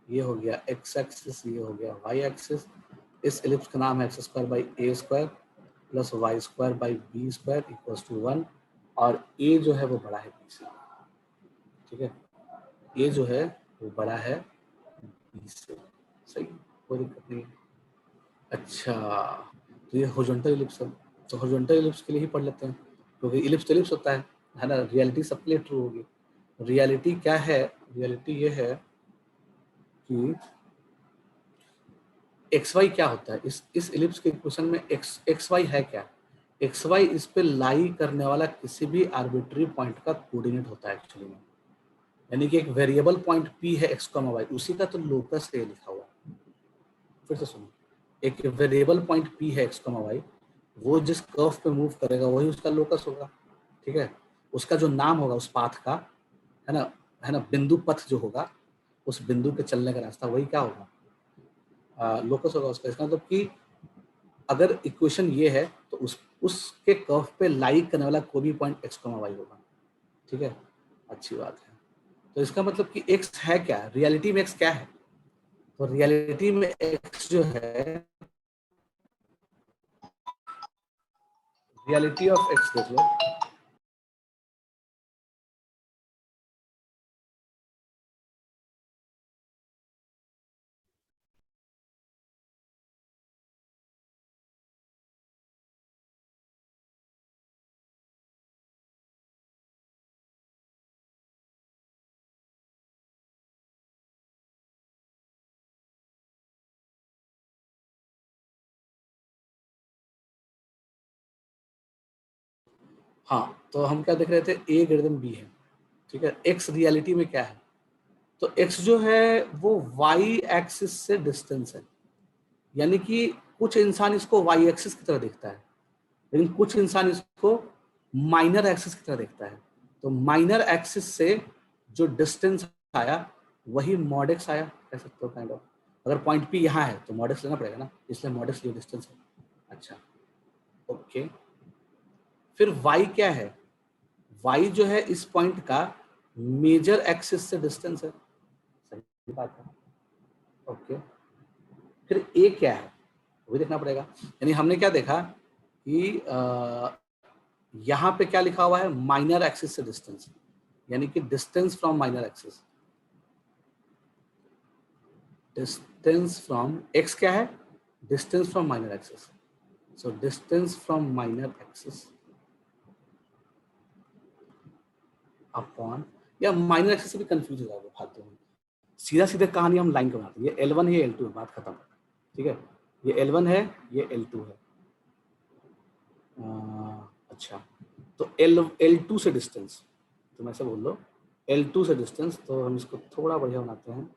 ये हो गया एक्स एक्सिस, ये हो गया वाई एक्सिस। इस एलिप्स का नाम है x square by A square plus y square by b square equals to 1, और ए जो है वो बड़ा है बी से। ठीक है, ए जो है वो बड़ा है बी से। सही, कोई दिक्कत नहीं है। अच्छा, तो ये हॉरिजॉन्टल एलिप्स है, तो हॉरिजॉन्टल एलिप्स के लिए ही पढ़ लेते हैं, क्योंकि एलिप्स तो एलिप्स होता है ना? रियलिटी सबके लिए ट्रू होगी। रियलिटी क्या है? रियलिटी ये है कि एक्स वाई क्या होता है। इस एलिप्स के इक्वेशन में एक्स वाई है क्या? एक्स वाई इस पे लाई करने वाला किसी भी आर्बिट्री पॉइंट का कोऑर्डिनेट होता है एक्चुअली में। यानी कि एक वेरिएबल पॉइंट पी है एक्स कॉमा वाई, उसी का तो लोकस है लिखा हुआ। फिर से सुनो, एक वेरिएबल पॉइंट पी है एक्स कॉमा वाई, वो जिस कर्व पे मूव करेगा वही उसका लोकस होगा। ठीक है, उसका जो नाम होगा उस पाथ का, है ना, बिंदु पथ जो होगा, उस बिंदु के चलने का रास्ता, वही क्या होगा? लोकस होगा उसका। इसका मतलब कि अगर इक्वेशन ये है तो उसके कर्व पे लाई करने वाला कोई भी पॉइंट x, y होगा। ठीक है, अच्छी बात है। तो इसका मतलब कि x है क्या, रियलिटी में x क्या है? तो रियलिटी में x जो है, रियलिटी ऑफ x देख लो, हाँ तो हम क्या देख रहे थे, a ग्रेटर देन b है। ठीक है, x रियलिटी में क्या है, तो x जो है वो y एक्सिस से डिस्टेंस है, यानी कि कुछ इंसान इसको y एक्सिस की तरह देखता है, लेकिन कुछ इंसान इसको माइनर एक्सिस की तरह देखता है। तो माइनर एक्सिस से जो डिस्टेंस आया वही मॉड एक्स आया, कह सकते हो काइंड ऑफ। अगर पॉइंट पी यहाँ है तो मॉड एक्स लेना पड़ेगा ना, इसलिए मॉड एक्स ये डिस्टेंस है। अच्छा ओके, फिर y क्या है, y जो है इस पॉइंट का मेजर एक्सिस से डिस्टेंस है, सही बात है। ओके, फिर a क्या है वो भी देखना पड़ेगा। यानी हमने क्या देखा कि यहाँ पे क्या लिखा हुआ है, माइनर एक्सिस से डिस्टेंस, यानी कि distance from minor axis, distance from x क्या है, distance from minor axis. So distance from minor axis upon, या माइनर एक्सिस से भी कंफ्यूज हो जाएगा फालतू में, सीधा सीधा कहानी हम लाइन का बनाते हैं, ये L1 है ये L2 है, बात खत्म। ठीक है, ये L1 है ये L2 है। अच्छा, तो L2 से डिस्टेंस, तुम ऐसा बोल लो L2 से डिस्टेंस, तो हम इसको थोड़ा बढ़िया बनाते हैं।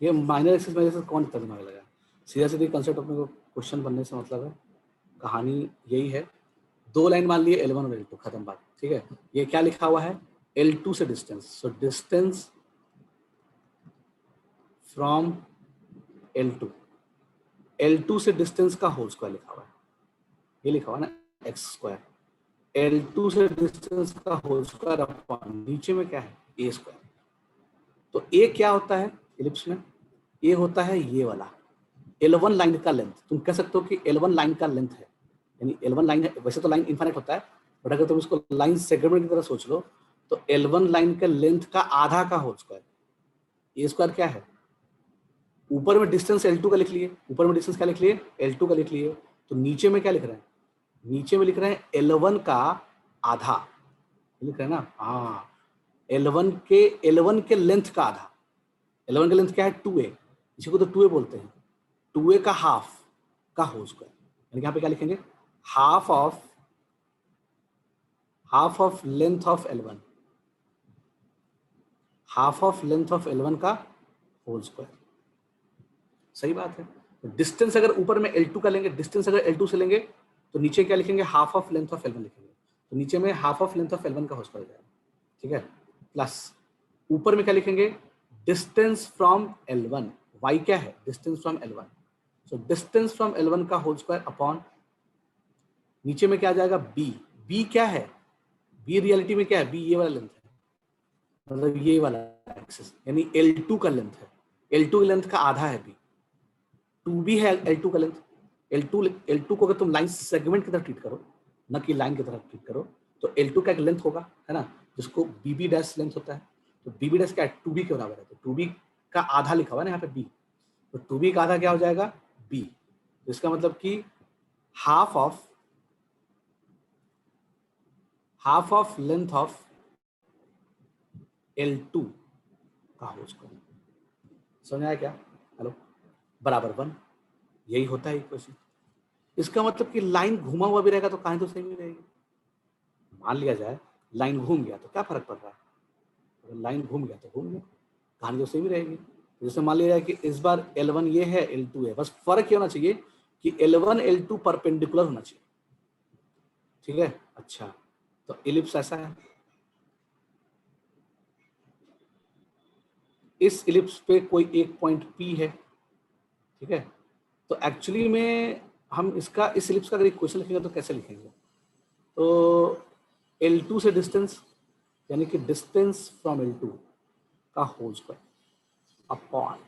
ये माइनर एक्सिस में से कौन इतना दिमाग लगा, सीधा सीधा कंसेप्ट अपने को क्वेश्चन बनने से मतलब है, कहानी यही है। दो लाइन मान लिए L1 और L2, खत्म बात। ठीक है, ये क्या लिखा हुआ है, L2 से distance, so distance from L2, L2 से डिस्टेंस का होल स्क्वायर लिखा हुआ है, ये लिखा हुआ है ना एक्स स्क्वायर, L2 से डिस्टेंस का होल स्क्वायर अपॉन नीचे में क्या है a स्क्वायर। तो a क्या होता है इलिप्स में, a होता है ये वाला L1 लाइन का लेंथ। तुम कह सकते हो कि L1 लाइन का लेंथ है, यानी L1 लाइन है, वैसे तो लाइन इनफाइनाइट होता है, बट अगर तुम इसको लाइन सेगमेंट की तरह सोच लो तो L1 लाइन के लेंथ का आधा का होल स्क्वायर। a स्क्वायर क्या है, ऊपर में डिस्टेंस L2 का लिख लिए, ऊपर में डिस्टेंस क्या लिख लिए L2 का लिख लिए, तो नीचे में क्या लिख रहे हैं, नीचे में लिख रहे हैं L1 का आधा, लिख रहे हैं ना, हाँ L1 के लेंथ का आधा। L1 का लेंथ क्या है 2a, इसी को तो 2a बोलते हैं, 2a का हाफ का होल स्क्वायर, यानी यहाँ पे क्या लिखेंगे, half of length of L1, half of length of L1 का होल स्क्वायर। सही बात है, तो डिस्टेंस अगर ऊपर में L2 का लेंगे, डिस्टेंस अगर L2 से लेंगे तो नीचे क्या लिखेंगे, half of length of L1 लिखेंगे, तो नीचे में half of length of L1 का होल स्क्वायर जाएगा। ठीक है, प्लस ऊपर में क्या लिखेंगे, डिस्टेंस फ्रॉम L1, y क्या है, distance from L1, so distance from L1 का होल स्क्वायर अपॉन नीचे में क्या आ जाएगा b क्या है, b रियलिटी में क्या है, b ये वाला लेंथ है, मतलब ये वाला एक्सिस, यानी L2 का लेंथ है, L2 की लेंथ का आधा है b, 2b है L2 का लेंथ। L2 को अगर तुम लाइन सेगमेंट की तरह ट्रीट करो, न कि लाइन की तरह ट्रीट करो, तो L2 का एक लेंथ होगा, है ना, जिसको BB डैश लेंथ होता है, तो BB डैश क्या है 2b के बराबर है, तो 2b का आधा लिखा हुआ है ना यहाँ पे b, तो 2b का आधा क्या हो जाएगा b, तो इसका मतलब कि half of length of L2 का होल स्क्वायर। समझ आया क्या, हेलो, बराबर 1, यही होता है इक्वेशन। इसका मतलब कि लाइन घुमा हुआ भी रहेगा तो कहानी तो सेम ही रहेगी। मान लिया जाए लाइन घूम गया तो क्या फर्क पड़ रहा है, अगर लाइन घूम गया तो घूम गया, कहानी तो सेम ही रहेगी। जैसे मान लिया जाए कि इस बार L1 ये है L2 है, बस फर्क ये होना चाहिए कि L1 L2 परपेंडिकुलर होना चाहिए। ठीक है, अच्छा, तो इलिप्स ऐसा है, इस इलिप्स पे कोई एक पॉइंट P है, ठीक है, तो एक्चुअली में हम इसका इस एलिप्स का अगर इक्वेशन लिखेंगे तो कैसे लिखेंगे? तो L2 से डिस्टेंस यानी कि डिस्टेंस फ्रॉम L2 का होल स्क्वायर अपॉन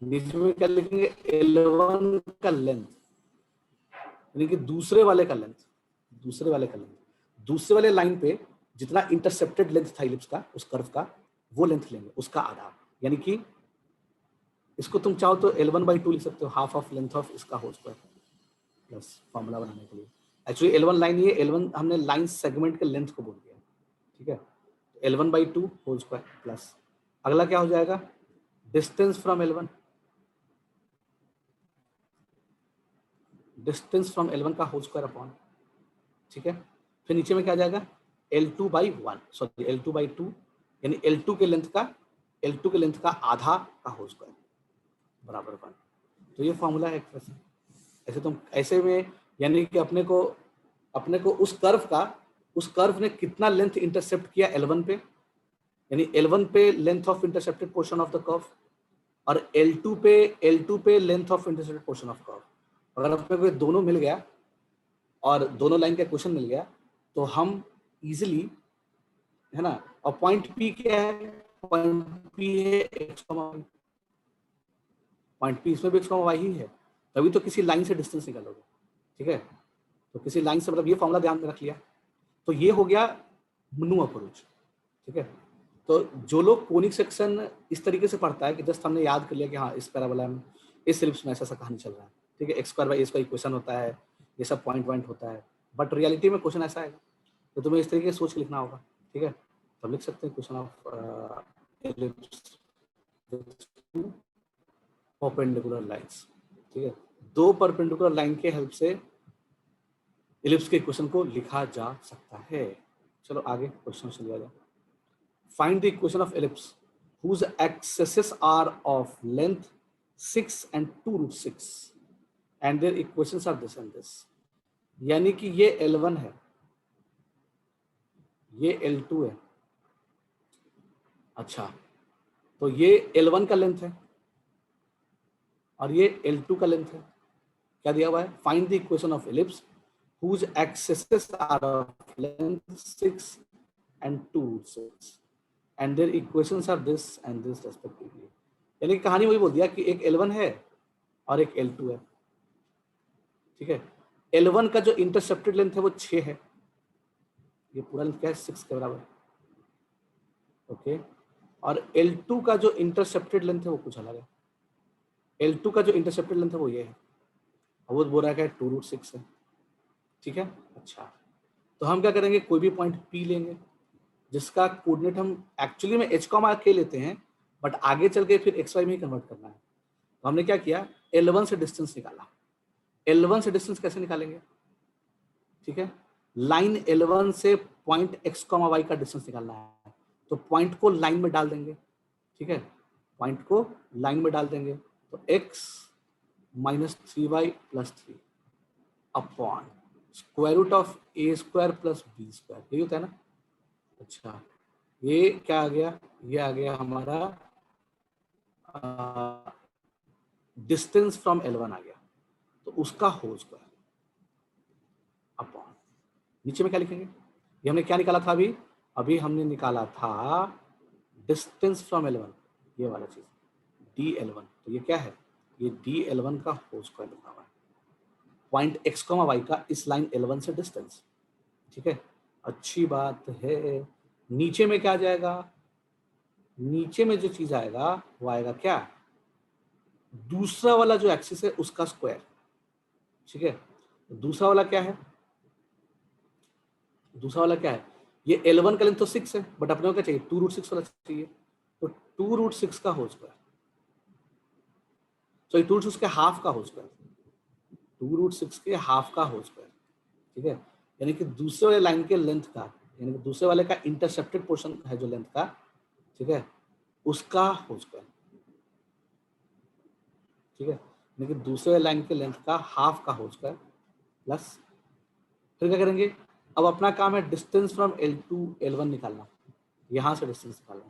नीचे में क्या लिखेंगे? L1 का लेंथ यानी कि दूसरे वाले लाइन पे जितना इंटरसेप्टेड लेंथ था एलिप्स का, उस कर्व का, वो लेंथ लेंगे, उसका आधा। यानी कि इसको तुम चाहो तो L1/2 लिख सकते हो, हाफ ऑफ लेंथ ऑफ इसका होल स्क्वायर, प्लस फॉर्मूला बनाने के लिए। एक्चुअली L1 लाइन, ये L1 हमने लाइन सेगमेंट के लेंथ को बोल दिया, ठीक है। L1/2 होल स्क्वायर प्लस अगला क्या हो जाएगा? डिस्टेंस फ्रॉम L1, का होल स्क्वायर अपॉन, ठीक है। फिर नीचे में क्या आ जाएगा? L2/1, सॉरी L2/2 यानी L2 के लेंथ का आधा का होल स्क्वायर बराबर 1। तो ये फॉर्मूला है एक तरह से। ऐसे तुम ऐसे में यानी कि अपने को उस कर्व ने कितना लेंथ इंटरसेप्ट किया L1 पे, यानी L1 पे length of intercepted portion of the curve, और L2 पे length of intercepted portion of curve. अगर अपने को दोनों मिल गया और दोनों लाइन का क्वेश्चन मिल गया तो हम इजीली, है ना। और पॉइंट P क्या है? पॉइंट P है x, पॉइंट P इसमें भी x, y ही है, तभी तो किसी लाइन से डिस्टेंस निकालोगे, ठीक है। तो किसी लाइन से, मतलब ये फॉर्मूला ध्यान में रख लिया। तो ये हो गया मनु अप्रोच, ठीक है। तो जो लोग कोनिक सेक्शन इस तरीके से पढ़ता है कि जस्ट हमने याद कर लिया कि हाँ इस पैराबोला में, इस एलिप्स में ऐसा कहानी चल रहा है, ठीक है, x² का इक्वेशन होता है, ये सब पॉइंट होता है, बट रियलिटी में क्वेश्चन ऐसा है। तो तुम्हें इस तरीके से सोच के लिखना होगा, ठीक है। तो लिख सकते हैं question of ellipse perpendicular lines, ठीक है। दो परपेंडिकुलर लाइन के हेल्प से एलिप्स के इक्वेशन को लिखा जा सकता है। चलो आगे क्वेश्चन चलिए जाए। Find the equation of ellipse whose axes are of length 6 and 2√6 and their equations are this and this। यानी कि ये L1 है, ये L2 है। अच्छा, तो ये L1 का लेंथ है और ये L2 का लेंथ है। क्या दिया हुआ है? Find the equation of ellipse whose axes are of length 6 and 2√6 and their equations are this and this respectively। यानी कहानी वही बोल दिया कि एक L1 है और एक L2 है, ठीक है। L1 का जो इंटरसेप्टेड लेंथ है वो 6 है, ये पूरा लेंथ क्या है? 6 के बराबर, ओके। और L2 का जो इंटरसेप्टेड लेंथ है वो कुछ अलग है। L2 का जो इंटरसेप्टेड लेंथ है वो ये है, और वो बोल रहा है 2√6 है, ठीक है। अच्छा, तो हम क्या करेंगे? कोई भी पॉइंट P लेंगे जिसका कोऑर्डिनेट हम एक्चुअली में h, k लेते हैं, बट आगे चल के फिर xy में ही कन्वर्ट करना है। तो हमने क्या किया? L1 से डिस्टेंस निकाला। L1 से डिस्टेंस कैसे निकालेंगे? ठीक है, लाइन L1 से पॉइंट x, y का डिस्टेंस निकालना है, तो पॉइंट को लाइन में डाल देंगे, ठीक है, पॉइंट को लाइन में डाल देंगे। तो x - 3y + 3 upon square root of a² + b², यही होता है ना। अच्छा, ये क्या आ गया? ये आ गया हमारा डिस्टेंस फ्रॉम L1 आ गया, तो उसका होल स्क्वायर अपॉन नीचे में क्या लिखेंगे? ये हमने क्या निकाला था अभी हमने निकाला था डिस्टेंस फ्रॉम L1, ये वाला चीज dL1। तो ये क्या है? ये dL1 का होल स्क्वायर लिखा हुआ है, पॉइंट x, y का इस लाइन L1 से डिस्टेंस, ठीक है। अच्छी बात है। नीचे में क्या आ जाएगा? नीचे में जो चीज आएगा वो आएगा क्या? दूसरा वाला जो एक्सिस है उसका स्क्वायर, ठीक है। दूसरा वाला क्या है? दूसरा वाला क्या है? ये L1 का लेंथ तो 6 है, बट अपने को क्या चाहिए? 2√6 वाला चाहिए, तो 2√6 का होल स्क्वायर, सॉरी 2√6 के हाफ का होल स्क्वायर, 2√6 के हाफ का होल स्क्वायर, ठीक है। यानी कि दूसरे वाले लाइन के लेंथ का, यानी कि दूसरे वाले का इंटरसेप्टेड पोर्शन है जो लेंथ का, ठीक है, उसका होल स्क्वायर, ठीक है। यानी कि दूसरे लाइन के लेंथ का हाफ का होल स्क्वायर प्लस, फिर क्या करेंगे? अब अपना काम है डिस्टेंस फ्रॉम L2 L1 निकालना, यहां से डिस्टेंस निकालना,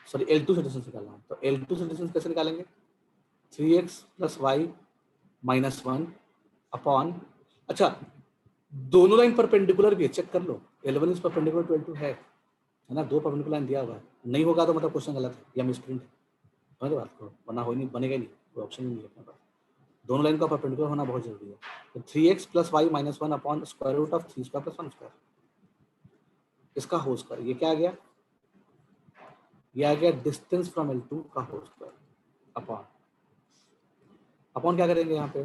सॉरी L2 से डिस्टेंस निकालना। तो L2 से डिस्टेंस कैसे निकालेंगे? 3x + y -1 अपॉन, अच्छा दोनों लाइन परपेंडिकुलर भी है, चेक कर लो, 11 इज परपेंडिकुलर 12 टू है ना, दो परपेंडिकुलर लाइन दिया हुआ है, नहीं होगा तो मतलब क्वेश्चन गलत है या मिसप्रिंट है, समझ बात को, वरना हो नहीं बनेगा नहीं, कोई ऑप्शन नहीं है अपने पास, दोनों लाइन का परपेंडिकुलर होना बहुत जरूरी है। तो 3x + y - 1 upon square root of 3² + 1², इसका होल स्क्वायर, ये क्या आ गया, ये आ गया डिस्टेंस फ्रॉम L2 का होल स्क्वायर अपॉन क्या करेंगे यहाँ पे,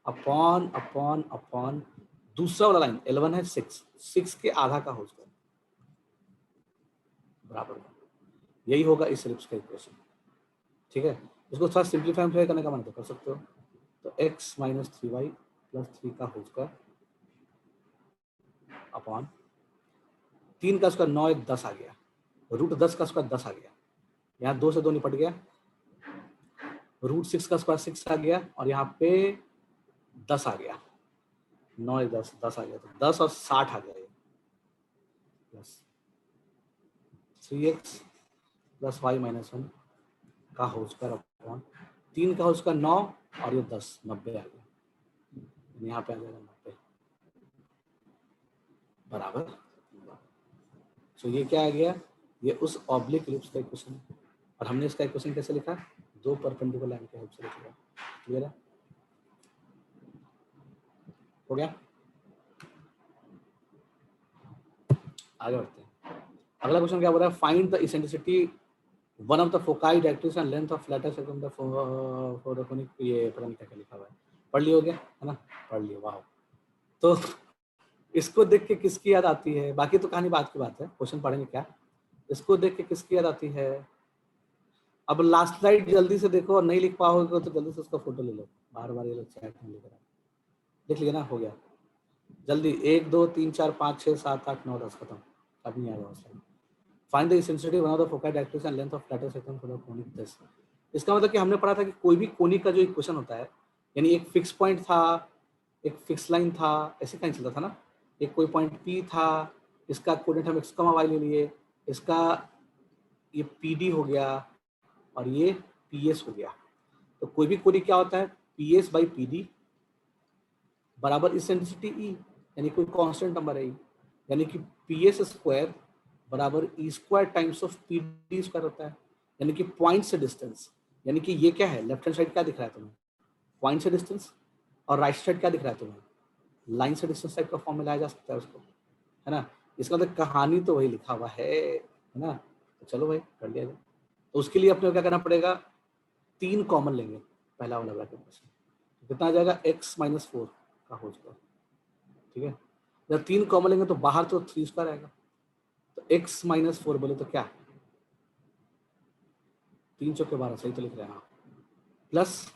अपॉन अपॉन अपॉन दूसरा वाला लाइन L1 है 6 के आधा का होल स्क्वायर बराबर, यही होगा इस एलिप्स का इक्वेशन, ठीक है। इसको थोड़ा सिंप्लीफाई करने का मन तो कर सकते हो, तो x - 3y + 3 का होल स्क्वायर अपॉन 3 का स्क्वायर 9 × 10 आ गया, √10 का स्क्वायर 10 आ गया, यहाँ 2 से 2 निपट गया, √6 का स्क्वायर 6 आ गया, और यहाँ पे 10 आ गया, 9 × 10 10 आ गया, तो 10 और 60 आ गया, ये प्लस 3x + y - 1 का होल स्क्वायर अपॉन 3 का होल स्क्वायर 9 और ये 10 90 आ गया, यहाँ पे आ जाएगा 90 बराबर। सो ये क्या आ गया, ये उस ऑब्लिक एलिप्स का इक्वेशन है, और हमने इसका इक्वेशन कैसे लिखा, दो परपेंडिकुलर लाइन के हेल्प से लिखा, क्लियर है, हो गया। आगे बढ़ते हैं, अगला क्वेश्चन क्या बोल रहा है, find the eccentricity one of the foci directrix and length of flatter segment the photophonic, ये पता नहीं क्या लिखा हुआ है, पढ़ लिया, हो गया है ना, पढ़ लिया, वाह। तो इसको देख के किसकी याद आती है, बाकी तो कहानी बात की बात है, क्वेश्चन पढ़ेंगे क्या, इसको देख के किसकी याद आती है, अब लास्ट स्लाइड जल्दी से देखो, और नहीं लिख पाओगे तो जल्दी से उसका फोटो ले लो, बार बार ये लोग चैट में लिख रहा है, देख लिया ना, हो गया जल्दी, 1 2 3 4 5 6 7 8 9 10 खत्म, अब नहीं आएगा slide. Find the eccentricity one of the foci directrix and length of flatter segment for the conic this, इसका मतलब कि हमने पढ़ा था कि कोई भी कोनिक का जो इक्वेशन होता है, यानी एक फिक्स पॉइंट था, एक फिक्स लाइन था, ऐसे कहीं चलता था ना, एक कोई पॉइंट P था, इसका कोऑर्डिनेट हम x, y ले लिए, इसका ये PD हो गया और ये PS हो गया, तो कोई भी कोनिक क्या होता है, PS/PD बराबर इसेंट्रिसिटी E, यानी कोई कांस्टेंट नंबर है, यानी कि PS² बराबर E² टाइम्स ऑफ PD² होता है, यानी कि पॉइंट से डिस्टेंस, यानी कि ये क्या है, लेफ्ट हैंड साइड क्या दिख रहा है तुम्हें, पॉइंट से डिस्टेंस, और राइट साइड क्या दिख रहा है तुम्हें, लाइन से डिस्टेंस टाइप का फॉर्म में लाया जा सकता है उसको, है ना, इसका मतलब कहानी तो वही लिखा हुआ है ना, तो चलो भाई कर लिया जाए। तो उसके लिए अपने क्या करना पड़ेगा, 3 कॉमन लेंगे, पहला वाला ब्रैकेट में से, तो कितना आ जाएगा, x - 4 का होल स्क्वायर, ठीक है, जब 3 कॉमन लेंगे तो बाहर तो 3² आएगा, तो x - 4 बोले तो क्या, 3 चौके 12, सही तो लिख रहे हैं, प्लस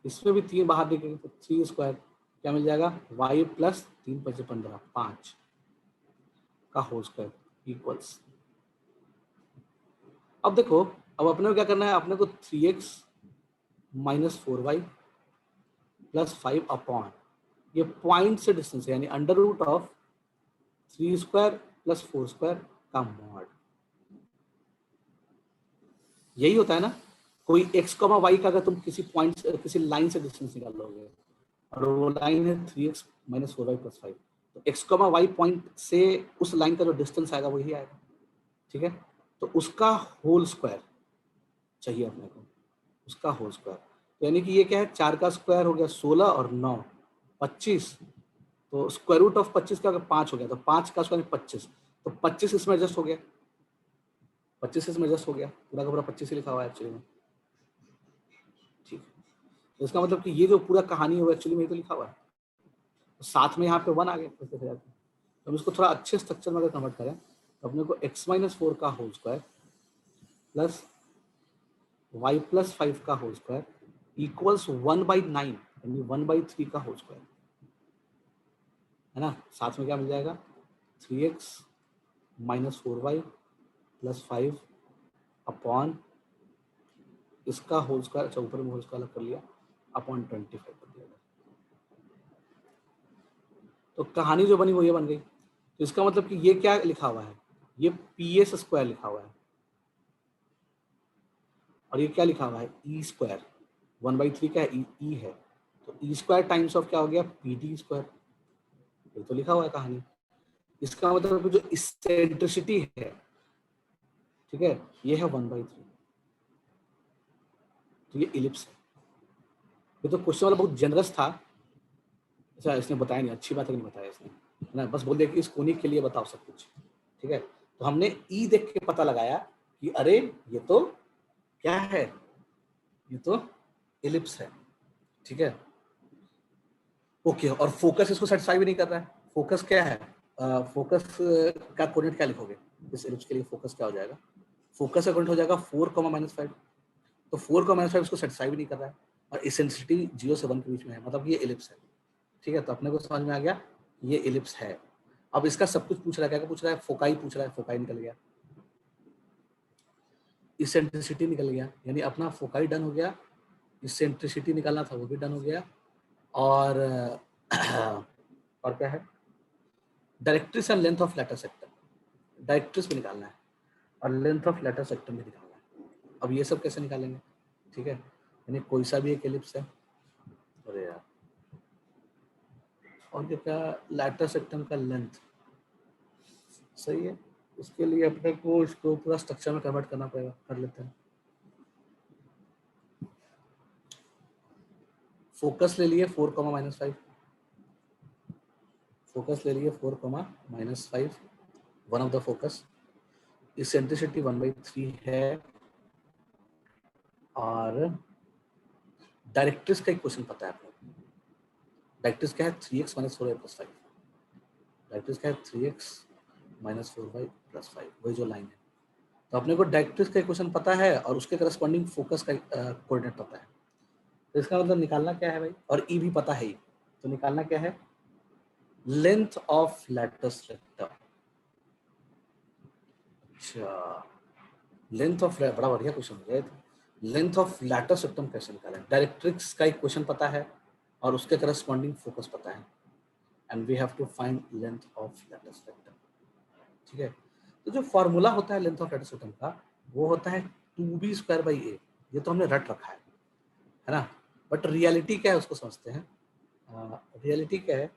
इसमें भी 3 बाहर निकलेंगे तो 3² क्या मिल जाएगा, y + 3 × 5 = 15 5 का होल स्क्वायर इक्वल्स, अब देखो, अब अपने को क्या करना है, अपने को 3x - 4y + 5 अपॉन, ये पॉइंट से डिस्टेंस है, यानी √3² + 4² का मॉड, यही होता है ना, कोई x, y का अगर तुम किसी पॉइंट किसी लाइन से डिस्टेंस निकाल लोगे, और वो लाइन है 3x - 4y + 5, तो x, y पॉइंट से उस लाइन का जो डिस्टेंस आएगा वही आएगा, ठीक है, तो उसका होल स्क्वायर चाहिए अपने को, उसका होल स्क्वायर, तो यानी कि ये क्या है, 4 का स्क्वायर हो गया 16 और 9 25, तो स्क्वायर रूट ऑफ 25 का अगर 5 हो गया, तो 5 का स्क्वायर 25, तो 25 इसमें एडजस्ट हो गया, 25 इसमें एडजस्ट हो गया, पूरा का पूरा 25 ही लिखा हुआ है एक्चुअली में, ठीक है, तो इसका मतलब कि ये जो पूरा कहानी है वो एक्चुअली में तो लिखा हुआ है, तो साथ में यहाँ पे 1 आ गया, तो हम इसको थोड़ा अच्छे स्ट्रक्चर में अगर कन्वर्ट करें, तो अपने को x - 4 का होल स्क्वायर प्लस y + 5 का होल स्क्वायर इक्वल्स 1/9, यानी 1/3 का होल स्क्वायर, है ना, साथ में क्या मिल जाएगा, 3x - 4y + 5 अपॉन इसका होल स्क्वायर, अच्छा ऊपर में होल स्क्वायर कर लिया, अपॉन 25 कर दिया, तो कहानी जो बनी वो ये बन गई, तो इसका मतलब कि ये क्या लिखा हुआ है, ये PS² लिखा हुआ है, और ये क्या लिखा हुआ है, E², 1/3 क्या है, E है, तो ई स्क्वायर टाइम्स ऑफ क्या हो गया, पी टी स्क्वायर, ये तो लिखा हुआ है कहानी। इसका मतलब जो इसेंट्रिसिटी है, ठीक है, ये है 1/3, तो ये इलिप्स है। ये तो क्वेश्चन वाला बहुत जनरस था। अच्छा, इसने बताया नहीं, अच्छी बात है कि नहीं बताया इसने, है ना, बस बोल दिया कि इस कोनिक के लिए बताओ सब कुछ, ठीक है। तो हमने ई देख के पता लगाया कि अरे ये तो क्या है, ये तो इलिप्स है, ठीक है। ओके, और फोकस इसको सेटिस्फाई भी नहीं कर रहा है। फोकस क्या है, फोकस का कोऑर्डिनेट क्या लिखोगे इस इलिप्स के लिए, फोकस क्या हो जाएगा, फोकस का कोऑर्डिनेट हो जाएगा 4, -5। तो 4, -5 इसको सेटिस्फाई भी नहीं कर रहा है, और इसेंट्रिसिटी 0 से 1 के बीच में है, मतलब ये इलिप्स है, ठीक है। तो अपने को समझ में आ गया ये इलिप्स है। अब इसका सब कुछ पूछ रहा है, क्या पूछ रहा है, फोकाई पूछ रहा है, फोकाई निकल गया, इसेंट्रिसिटी निकल गया, यानी अपना फोकाई डन हो गया, इसेंट्रिसिटी निकालना था वो भी डन हो गया, और और क्या है, directrix and length of latus rectum, directrix भी निकालना है और लेंथ ऑफ लेटर सेक्टर भी निकालना है। अब ये सब कैसे निकालेंगे, ठीक है, यानी कोई सा भी एक एलिप्स है, अरे यार, और क्या, लेटर सेक्टर का लेंथ, सही है, उसके लिए अपने को इसको पूरा स्ट्रक्चर में कन्वर्ट करना पड़ेगा, कर लेते हैं। फोकस ले लिए 4, -5, फोकस ले लिए 4, -5, one of the focus, eccentricity 1/3 है, और डायरेक्ट्रिस का एक क्वेश्चन पता है आपको, डायरेक्ट्रिस क्या है, 3x - 4y + 5, डायरेक्ट्रिस क्या है, 3x - 4y + 5, वही जो लाइन है। तो अपने को डायरेक्ट्रिस का क्वेश्चन पता है और उसके करस्पॉन्डिंग फोकस का कोऑर्डिनेट पता है, तो इसका मतलब निकालना क्या है भाई, और ई भी पता है ही, तो निकालना क्या है, लेंथ ऑफ लैटिस वेक्टर। अच्छा, लेंथ ऑफ, बड़ा बढ़िया क्वेश्चन हो गया, लेंथ ऑफ लैटिस वेक्टर कैसे निकालें, डायरेक्ट्रिक्स का एक क्वेश्चन पता है और उसके करस्पॉन्डिंग फोकस पता है, and we have to find length of lattice vector, ठीक है। तो जो फॉर्मूला होता है लेंथ ऑफ लैटिस वेक्टर का, वो होता है 2b²/a, ये तो हमने रट रखा है ना, बट रियलिटी क्या है उसको समझते हैं। रियलिटी क्या है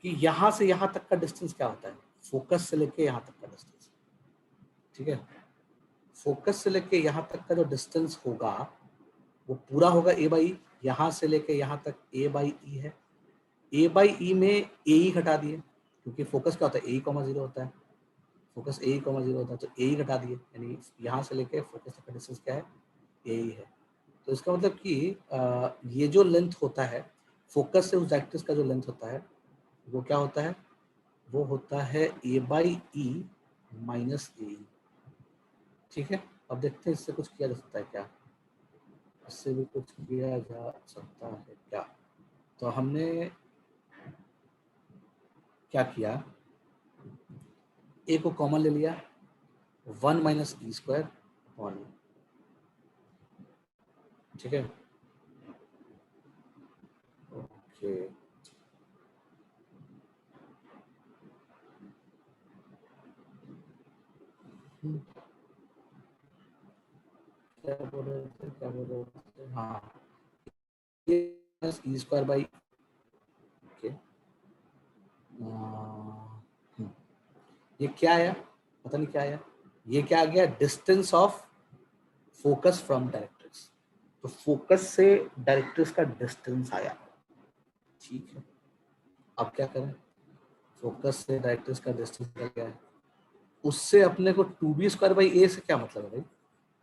कि यहाँ से यहाँ तक का डिस्टेंस क्या होता है, फोकस से लेके यहाँ तक का डिस्टेंस, ठीक है, फोकस से लेके यहाँ तक का जो डिस्टेंस होगा वो पूरा होगा a/e, यहाँ से लेके यहाँ तक a/e है, a/e में a घटा दिए, क्योंकि फोकस क्या होता है, a, 0 होता है, फोकस a, 0 होता है, तो a घटा दिए, यानी यहाँ से लेके फोकस तक का डिस्टेंस क्या है, a है। तो इसका मतलब कि ये जो लेंथ होता है, फोकस से उस डायरेक्ट्रिस का जो लेंथ होता है वो क्या होता है, वो होता है a/e - a, ठीक है। अब देखते हैं इससे कुछ किया जा सकता है क्या, इससे भी कुछ किया जा सकता है क्या। तो हमने क्या किया, a को कॉमन ले लिया, 1 - e², ठीक है, ओके। क्या बोल रहे थे, हाँ, ये e²/, ओके, ये क्या आया, पता नहीं क्या आया, ये क्या आ गया, distance of focus from directrix, तो फोकस से डायरेक्ट्रिक्स का डिस्टेंस आया, ठीक है। अब क्या करें, फोकस से डायरेक्ट्रिक्स का डिस्टेंस क्या है, उससे अपने को 2b²/a से क्या मतलब है भाई,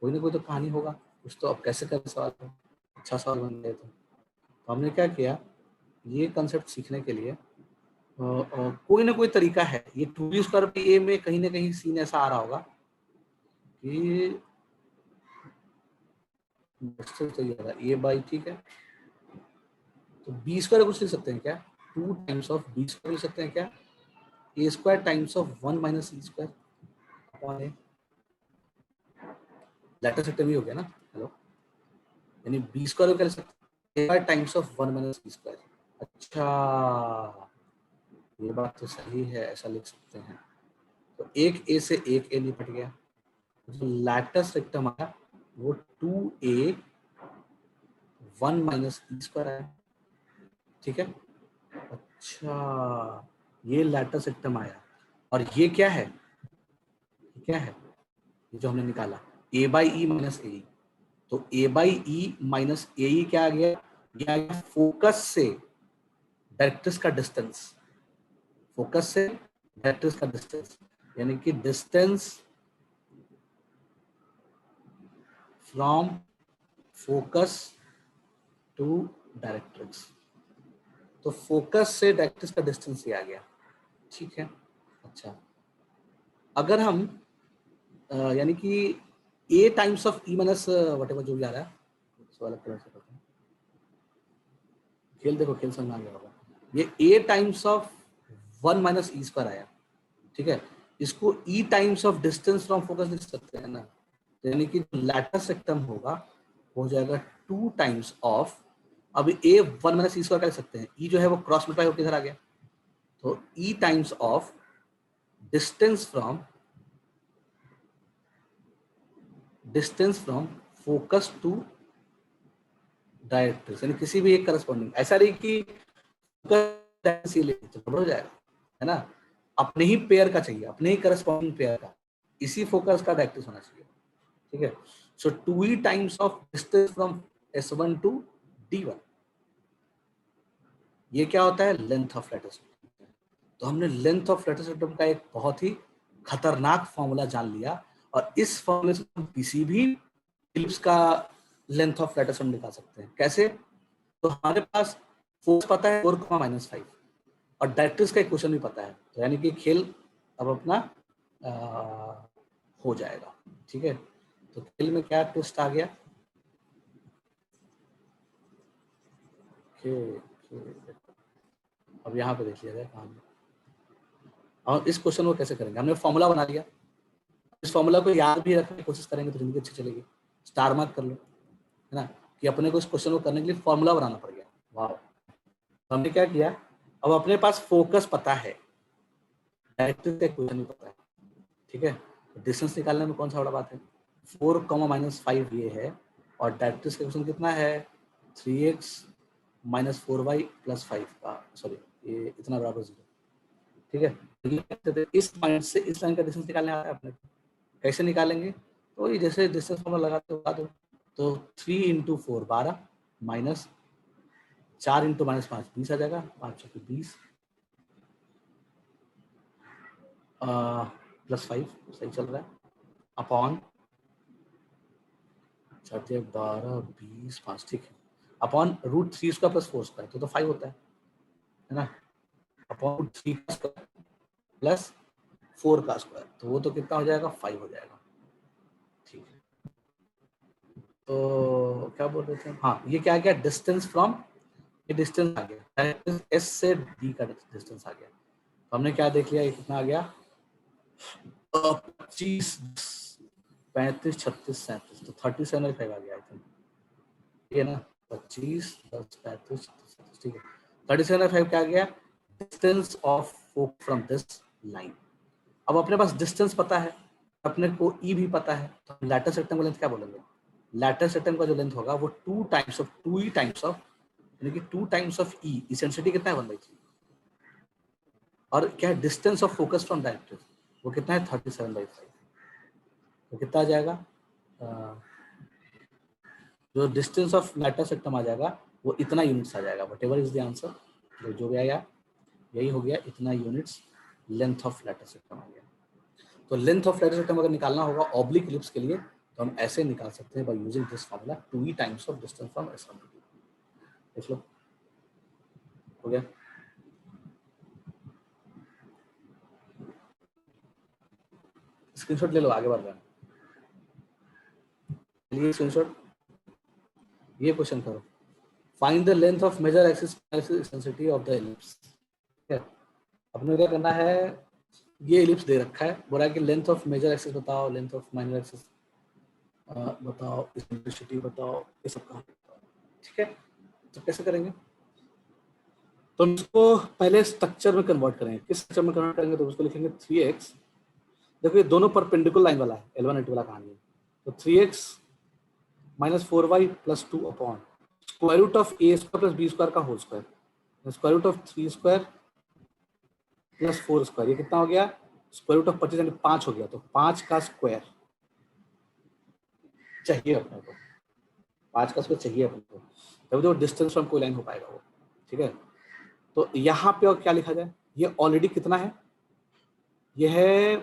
कोई ना कोई तो कहानी होगा कुछ, तो अब कैसे कर सवाल है, अच्छा सवाल बन गया। तो हमने क्या किया, ये कंसेप्ट सीखने के लिए कोई ना कोई तरीका है, ये 2b²/a में कहीं ना कहीं सीन ऐसा आ रहा होगा कि a/, ठीक है, तो b² कुछ लिख सकते हैं क्या, 2 टाइम्स ऑफ b² लिख सकते हैं क्या, a² times of 1 - e², letter sector भी हो गया ना, हेलो, यानी b² क्या लिख सकते हैं, a² टाइम्स ऑफ 1 - e²। अच्छा, ये बात तो सही है, ऐसा लिख सकते हैं। तो एक a से एक a निपट गया, जो लैटिस रेक्टम आया वो 2a 1 - e² आया, ठीक है। अच्छा, ये लैटर सेक्टम आया, और ये क्या है, क्या है ये जो हमने निकाला, ए बाई ई माइनस ए। तो ए बाई ई माइनस ए क्या आ गया, ये आ गया फोकस से डायरेक्ट्रिक्स का डिस्टेंस, फोकस से डायरेक्ट्रिक्स का डिस्टेंस, यानी कि distance from focus to directrix. तो फोकस से डायरेक्ट्रिक्स का डिस्टेंस ये आ गया, ठीक है। अच्छा, अगर हम यानी कि a times of e minus whatever जो भी आ रहा है, सवाल कलर से करते हैं, खेल देखो, खेल समझ आ गया होगा। ये a times of 1 minus E square आया, ठीक है। इसको e times of distance from focus लिख सकते हैं ना, तो यानी कि लैटर सेक्टम होगा हो जाएगा 2 टाइम्स ऑफ, अब ए 1 माइनस ई स्क्वायर का लिख सकते हैं, ई जो है वो क्रॉस मल्टीप्लाई होकर इधर आ गया, तो e times of distance from focus to directrix, यानी किसी भी एक करस्पॉन्डिंग, ऐसा नहीं कि फोकस ले तो हो जाएगा, है ना, अपने ही पेयर का चाहिए, अपने ही करस्पॉन्डिंग पेयर का, इसी फोकस का डायरेक्ट्रिक्स होना चाहिए, ठीक है। So 2e times of distance from S1 to D1, ये क्या होता है, लेंथ ऑफ लैटर सेक्टम। तो हमने लेंथ ऑफ लैटर सेक्टम का एक बहुत ही खतरनाक फॉर्मूला जान लिया, और इस फॉर्मूले से हम किसी भी इलिप्स का लेंथ ऑफ लैटर सेक्टम निकाल सकते हैं। कैसे, तो हमारे पास फोर्स पता है 4,-5 और डायरेक्ट्रिक्स का इक्वेशन भी पता है, तो यानी कि खेल अब अपना हो जाएगा, ठीक है। तो खेल में क्या ट्विस्ट आ गया, अब यहाँ पे देख लिया जाए कहाँ, और इस क्वेश्चन को कैसे करेंगे, हमने फॉर्मूला बना लिया, इस फॉर्मूला को याद भी रखने की कोशिश करेंगे तो जिंदगी अच्छी चलेगी, स्टार मार्क कर लो, है ना, कि अपने को इस क्वेश्चन को करने के लिए फॉर्मूला बनाना पड़ गया। वाह, तो हमने क्या किया, अब अपने पास फोकस पता है, डायरेक्ट्रिक्स का इक्वेशन भी पता है, ठीक है। डिस्टेंस निकालने में कौन सा बड़ा बात है, 4,-5 ये है, और डायरेक्ट्रिक्स का इक्वेशन कितना है, 3x - 4y + 5 का, सॉरी ये इतना बराबर 0, ठीक है। इस पॉइंट से इस लाइन का डिस्टेंस निकालने आ रहा है अपने को, कैसे निकालेंगे, तो ये जैसे डिस्टेंस फॉर्मूला लगाते हो, तो 3 × 4 12 माइनस 4 × -5 20 आ जाएगा, 5 × 20 +5 सही चल रहा है, अपॉन 4 × 12 20 5, ठीक है, अपॉन √3 स्क्वायर + 4 स्क्वायर, तो 5 होता है ना, अपॉन √3 का स्क्वायर प्लस 4 का स्क्वायर, तो वो तो कितना हो जाएगा, 5 हो जाएगा, ठीक है। तो क्या बोल रहे थे, हाँ ये क्या आ गया, डिस्टेंस फ्रॉम, ये डिस्टेंस आ गया, एस से डी का डिस्टेंस आ गया, तो हमने क्या देख लिया, ये कितना आ गया, 25 35 36 37, तो 37.5 आ गया, आई थिंक, ये ना 25 10 35 37, ठीक है। 37.5 क्या आ गया, distance of focus from this line. अब अपने पास डिस्टेंस पता है, अपने को ई भी पता है, तो लैटर सेक्टम का लेंथ क्या बोलेंगे, लैटर सेक्टम का जो लेंथ होगा वो 2 times of 2e times of, यानी कि 2 टाइम्स ऑफ ई, इसेंसिटी कितना है 1/3, और क्या है distance of focus from directrix, वो कितना है 37/5, तो कितना आ जाएगा, जो डिस्टेंस ऑफ लैटर सेक्टम आ जाएगा वो इतना यूनिट्स आ जाएगा, what ever is the answer, जो भी आया यही हो गया, इतना यूनिट्स लेंथ ऑफ लैटर सेक्टम आ गया। तो लेंथ ऑफ लैटर सेक्टम अगर निकालना होगा ऑब्लिक इलिप्स के लिए, तो हम ऐसे निकाल सकते हैं by using this formula, 2e times of distance from S1 to D1, देख लो हो गया। स्क्रीनशॉट ले लो, आगे बढ़ रहा है, स्क्रीनशॉट, ये क्वेश्चन करो, find the length of major axis eccentricity of the ellipse, ठीक है। अपने क्या करना है, ये इलिप्स दे रखा है, बोला कि लेंथ ऑफ मेजर एक्सिस बताओ, लेंथ ऑफ माइनर एक्सिस बताओ, एक्सेंट्रिसिटी बताओ, ये सब कहा, ठीक है। तो कैसे करेंगे, तो इसको पहले स्ट्रक्चर में कन्वर्ट करेंगे, किस स्ट्रक्चर में कन्वर्ट करेंगे, तो उसको लिखेंगे 3x, देखो ये दोनों परपेंडिकुलर लाइन वाला है, L1 L2 वाला कहानी है, तो 3x - 4y + 2 upon square root of a² + b² का whole square, square root of 3 square plus 4 square, ये कितना हो गया? स्क्वायर रूट ऑफ 25 यानी 5 हो गया। तो 5 का स्क्वायर चाहिए अपने को, 5 का स्क्वायर चाहिए अपने को, तभी तो डिस्टेंस फ्रॉम कोई लाइन हो पाएगा वो। ठीक है, तो यहाँ पे और क्या लिखा जाए? ये ऑलरेडी कितना है? ये है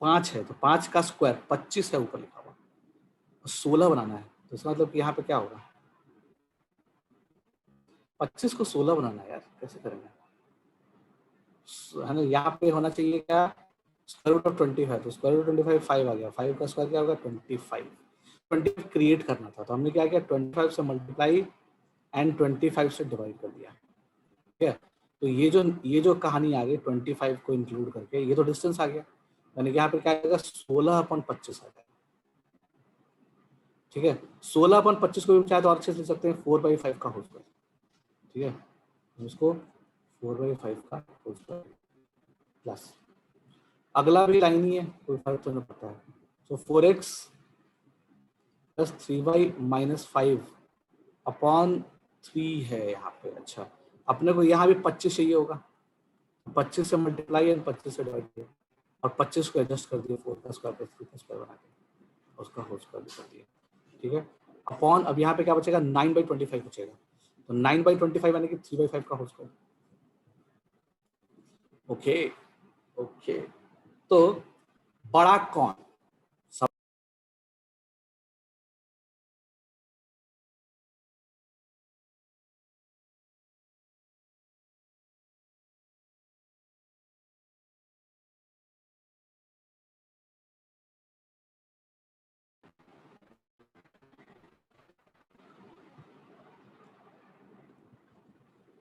5 है, तो 5 का स्क्वायर 25 है ऊपर लिखा हुआ, 16 बनाना है। तो इसका मतलब कि यहाँ पे क्या होगा? 25 को 16 बनाना है यार, कैसे करेंगे? है ना, यहाँ पे होना चाहिए क्या? स्क्वायर रूट ऑफ 25, तो स्क्वायर रूट 25 5 आ गया, 5 का स्क्वायर क्या होगा? 25 क्रिएट करना था, तो हमने क्या किया? 25 से मल्टीप्लाई एंड 25 से डिवाइड कर दिया। ठीक है, तो ये जो कहानी आ गई 25 को इंक्लूड करके, ये तो डिस्टेंस आ गया, यानी कि यहाँ पे क्या आएगा? 16/25 आ गया। ठीक है, 16/25 को भी चाहे तो और अच्छे से लिख सकते हैं 4/5 का होल स्क्वायर। ठीक है, उसको 4/5 का होल स्क्वायर प्लस, अगला भी लाइन ही है, कोई फर्क तो नहीं पड़ता है। सो 4x plus 3y minus 5 upon 3 है यहाँ पे। अच्छा, अपने को यहाँ भी 25 चाहिए होगा, 25 से मल्टीप्लाई एंड 25 से डिवाइड किया, और 25 को एडजस्ट कर दिया 4 का स्क्वायर प्लस 3 का स्क्वायर बना के, उसका होल स्क्वायर भी कर दिया। ठीक है, अपॉन अब यहाँ पे क्या बचेगा? 9/25 बचेगा, तो 9/25 यानी कि 3/5 का होल स्क्वायर। ओके ओके, तो बड़ा कौन? सब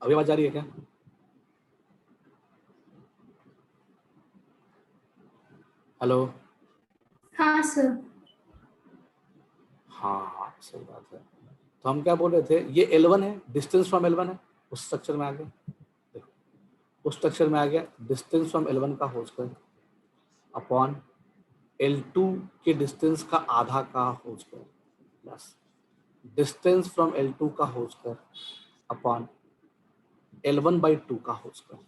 अभी आवाज आ रही है क्या? हेलो? हाँ सर। हाँ सही बात है। तो हम क्या बोल रहे थे? ये L1 है, डिस्टेंस फ्रॉम L1 है, उस स्ट्रक्चर में आ गया। देखो, उस स्ट्रक्चर में आ गया, डिस्टेंस फ्रॉम L1 का होल स्क्वायर अपॉन L2 के डिस्टेंस का आधा का whole square plus distance from L2 का होल स्क्वायर अपॉन L1/2 का होल स्क्वायर,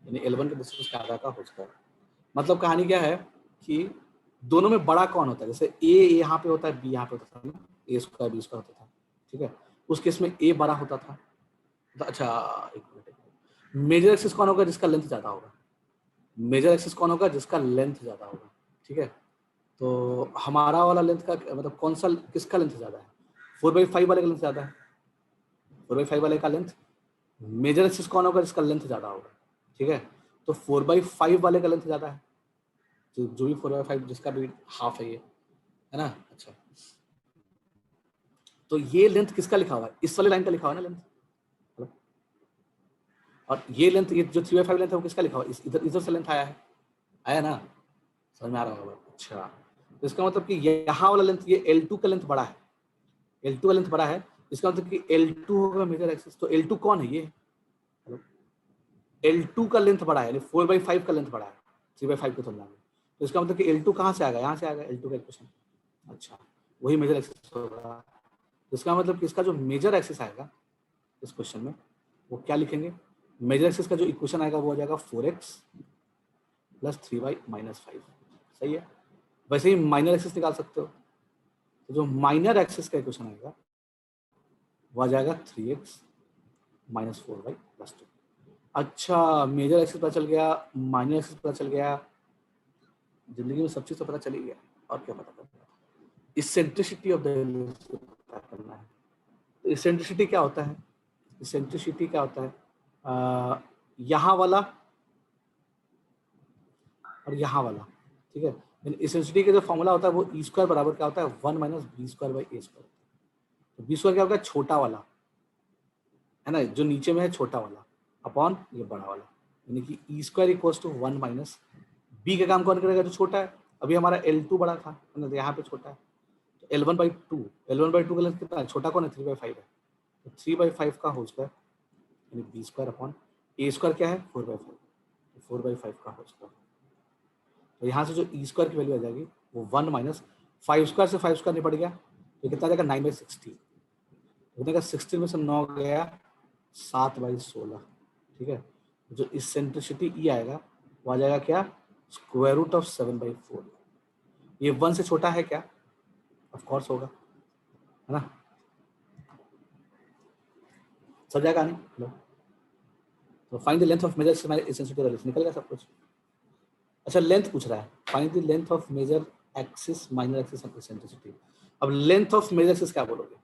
यानी L1 के डिस्टेंस का आधा का होल स्क्वायर। मतलब कहानी क्या है कि दोनों में बड़ा कौन होता है? जैसे A यहाँ पे होता है, B यहाँ पे होता था ना, A स्क्वायर B स्क्वायर होता था। ठीक है, उस केस में A बड़ा होता था। तो अच्छा, एक मिनट, मेजर एक्सिस कौन होगा? जिसका लेंथ ज्यादा होगा। मेजर एक्सिस कौन होगा? जिसका लेंथ ज्यादा होगा। ठीक है, तो हमारा वाला लेंथ का मतलब कौन सा, किसका लेंथ ज्यादा है? 4/5 वाले का लेंथ ज्यादा है। 4/5 वाले का लेंथ, मेजर एक्सिस कौन होगा? जिसका लेंथ ज्यादा होगा। ठीक है, तो 4/5 वाले का लेंथ ज्यादा है, जो भी 4/5 जिसका भी हाफ है ये, है ना। अच्छा, तो ये लेंथ किसका लिखा हुआ है? इस वाले लाइन का लिखा हुआ है ना लेंथ, और ये लेंथ, ये जो 3/5 लेंथ है वो किसका लिखा हुआ है? इधर इधर से लेंथ आया ना, समझ में आ रहा होगा। अच्छा, तो इसका मतलब कि यहाँ वाला लेंथ, ये L2 का लेंथ बड़ा है, L2 का लेंथ बड़ा है, इसका मतलब कि L2 होगा मेजर एक्सिस। तो L2 कौन है? ये L2 का लेंथ बड़ा है, यानी 4/5 का लेंथ बड़ा है 3/5 की तुलना में। तो इसका मतलब कि L2 कहाँ से आएगा? यहाँ से आएगा L2 का इक्वेशन। अच्छा, वही मेजर एक्सिस होगा। इसका मतलब कि इसका जो मेजर एक्सिस आएगा इस क्वेश्चन में, वो क्या लिखेंगे? मेजर एक्सिस का जो इक्वेशन आएगा वो हो जाएगा 4x प्लस 3y माइनस 5। सही है, वैसे ही माइनर एक्सिस निकाल सकते हो, तो जो माइनर एक्सिस का इक्वेशन आएगा वो आ जाएगा 3x माइनस 4y प्लस 2। अच्छा, मेजर एक्सिस पता चल गया, माइनर एक्सिस पता चल गया, जिंदगी में सब चीज तो पता चल ही गया, और क्या पता करना है? इसेंट्रिसिटी ऑफ द पता करना है। तो इसेंट्रिसिटी क्या होता है? इसेंट्रिसिटी क्या होता है? यहाँ वाला और यहाँ वाला। ठीक है, इसेंट्रिसिटी का जो फॉर्मूला होता है वो ई स्क्वायर बराबर क्या होता है? 1 minus B square by A square. तो बी स्क्वायर क्या होगा? छोटा वाला, है ना, जो नीचे में है छोटा वाला, अपॉन ये बड़ा वाला, यानी कि e square equals to 1 minus b का काम कौन करेगा? जो छोटा है। अभी हमारा L2 बड़ा था, है ना, तो यहाँ पे छोटा है, तो L1/2 का लेंथ कितना है? छोटा कौन है? 3/5 है, तो 3/5 का होल स्क्वायर यानी बी स्क्वायर अपॉन ए स्क्वायर क्या है? 4/5, 4/5 का होल स्क्वायर। तो यहाँ से जो ई स्क्वायर की वैल्यू आ जाएगी वो 1 माइनस 5 स्क्वायर से 5 स्क्वायर निपट गया, तो कितना आ जाएगा? 9/16। कितने का? 16 में से 9 गया 7/16, ठीक है। जो इसेंट्रिसिटी ई आएगा वो आ जाएगा क्या, स्क्वायर रूट ऑफ 7/4। ये 1 से छोटा है क्या, ऑफ कोर्स होगा, है ना। सब जाएगा नहीं, लो तो find the length of major eccentricity relation, निकल गया सब कुछ। अच्छा लेंथ पूछ रहा है, find the length of major axis minor axis of eccentricity. अब लेंथ ऑफ मेजर एक्सिस क्या बोलोगे,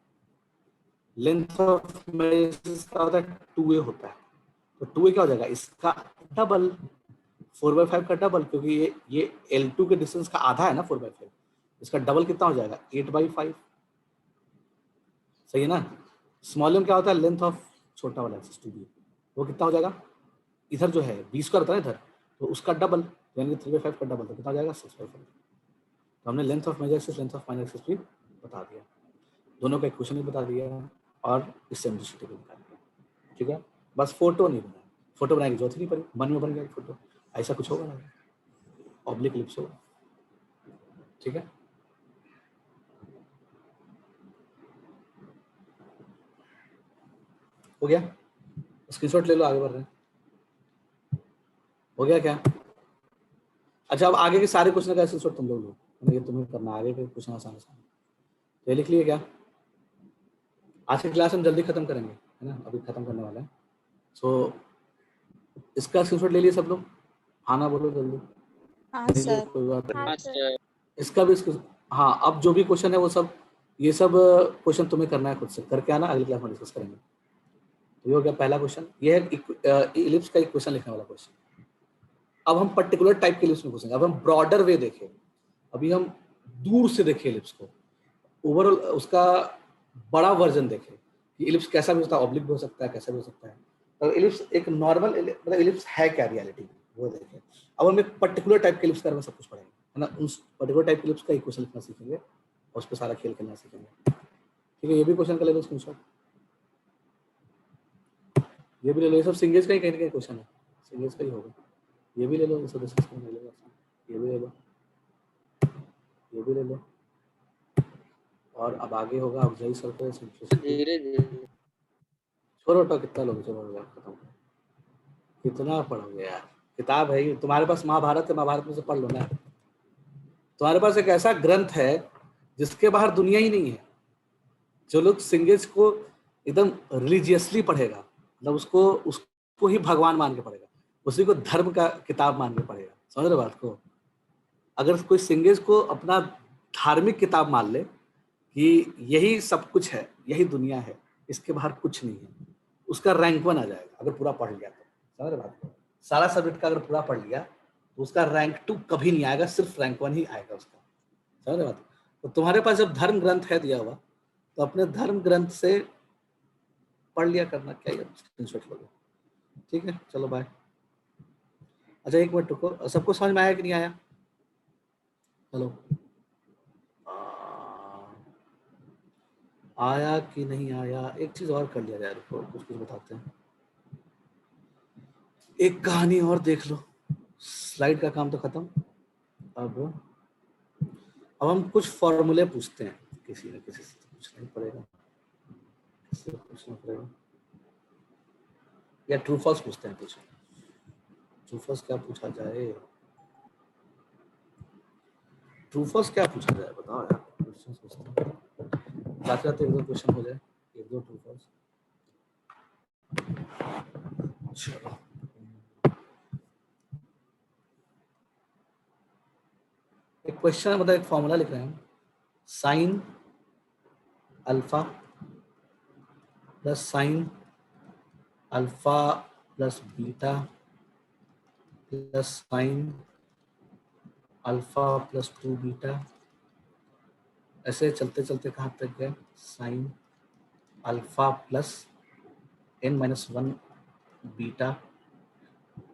लेंथ ऑफ मेजर एक्सिस का होता है 2a होता है, तो 2a क्या हो जाएगा, इसका डबल, 4/5 का डबल, क्योंकि ये L2 के डिस्टेंस का आधा है ना 4/5, इसका डबल कितना हो जाएगा 8/5, सही है ना। स्मॉल m क्या होता है, लेंथ ऑफ छोटा वाला एक्सिस 2b, वो कितना हो जाएगा, इधर जो है b स्क्वायर होता है इधर, तो उसका डबल यानी कि 3/5 का डबल, तो कितना हो जाएगा 6/5। तो हमने length of major axis, length of minor axis भी बता दिया, दोनों का इक्वेशन भी बता दिया और इसेंट्रिसिटी भी बता दिया, ठीक है। बस फोटो नहीं बनाया, फोटो बनाने की जरूरत ही नहीं पड़ी, मन में बन गया फोटो, ऐसा कुछ होगा ना, ऑब्लिक एलिप्स होगा, ठीक है। हो गया, स्क्रीनशॉट ले लो, आगे बढ़ रहे हैं, हो गया क्या। अच्छा अब आगे के सारे क्वेश्चन का स्क्रीनशॉट तुम लोग लो, ये तुम्हें करना, आगे के क्वेश्चन आसान आसान, तो ये लिख लिए क्या। आज की क्लास हम जल्दी खत्म करेंगे, है ना, अभी खत्म करने वाला है। सो इसका स्क्रीनशॉट ले लिए सब लोग, हाँ ना बोलो जल्दी। हाँ नहीं लिए सर। कोई बात नहीं। हाँ सर। इसका भी हाँ, अब जो भी क्वेश्चन है वो सब, ये सब क्वेश्चन तुम्हें करना है खुद से, करके आना, अगली क्लास में डिस्कस करेंगे। तो ये हो गया पहला क्वेश्चन, ये है इलिप्स का इक्वेशन लिखने वाला क्वेश्चन। अब हम पर्टिकुलर टाइप के इलिप्स में घुसेंगे, अब हम ब्रॉडर वे देखें, अभी हम दूर से देखें इलिप्स को, ओवरऑल उसका बड़ा वर्जन देखें कि इलिप्स कैसा भी होता है, ऑब्लिक भी हो सकता है, कैसा भी हो सकता है, तो इलिप्स एक नॉर्मल मतलब इलिप्स है क्या रियलिटी में, वो देखें। अब हम एक पर्टिकुलर टाइप के इलिप्स के बारे में सब कुछ पढ़ेंगे, है ना, उस पर्टिकुलर टाइप के इलिप्स का इक्वेशन लिखना सीखेंगे और उस पर सारा खेल खेलना सीखेंगे, ठीक है। ये भी क्वेश्चन का ले लो स्क्रीनशॉट, ये भी ले लो, ये सब सिंगेज का ही कहीं ना कहीं क्वेश्चन है, सिंगेज का ही होगा, ये भी ले लो, सब डिस्कस करने ले लो, ये भी ले लो, ये भी ले लो, और अब आगे होगा ऑक्सिलरी सरफेस, धीरे धीरे छोड़ो तो कितना लोग, चलो खत्म, कितना पढ़ोगे यार, किताब है ये, तुम्हारे पास महाभारत है, महाभारत में से पढ़ लो ना, तुम्हारे पास एक ऐसा ग्रंथ है जिसके बाहर दुनिया ही नहीं है। जो लोग सिंगेज को एकदम रिलीजियसली पढ़ेगा, मतलब उसको ही भगवान मान के पढ़ेगा, उसी को धर्म का किताब मान के पढ़ेगा, समझ रहे बात को। अगर कोई सिंगेज को अपना धार्मिक किताब मान ले कि यही सब कुछ है, यही दुनिया है, इसके बाहर कुछ नहीं है, उसका रैंक 1 आ जाएगा अगर पूरा पढ़ लिया तो, समझ रहे बात को। सारा सब्जेक्ट का अगर पूरा पढ़ लिया तो उसका रैंक 2 कभी नहीं आएगा, सिर्फ रैंक 1 ही आएगा उसका, समझ रहे बात। तो तुम्हारे पास जब धर्म ग्रंथ है दिया हुआ, तो अपने धर्म ग्रंथ से पढ़ लिया करना, क्या स्क्रीनशॉट लोगे, ठीक है। चलो बाय। अच्छा एक मिनट रुको, सबको समझ में आया कि नहीं आया, हेलो, आया कि नहीं आया। एक चीज और कर लिया जाए, रुको कुछ कुछ बताते हैं, एक कहानी और देख लो, स्लाइड का काम तो खत्म। अब हम कुछ फॉर्मूले पूछते हैं, किसी न किसी से पूछना ही पड़ेगा, किसी से पूछना पड़ेगा, या ट्रू फॉल्स पूछते हैं, पूछो ट्रू फॉल्स क्या पूछा जाए, ट्रू फॉल्स क्या पूछा जाए, बताओ यार, क्वेश्चन पूछते हैं, जाते जाते एक दो क्वेश्चन हो जाए, एक दो ट्रू फॉल्स। चलो एक क्वेश्चन मतलब एक फॉर्मूला लिख रहे हैं, sine alpha plus sine alpha plus beta plus sine alpha plus 2 beta, ऐसे चलते चलते कहाँ तक गए, sine alpha plus n-1 beta,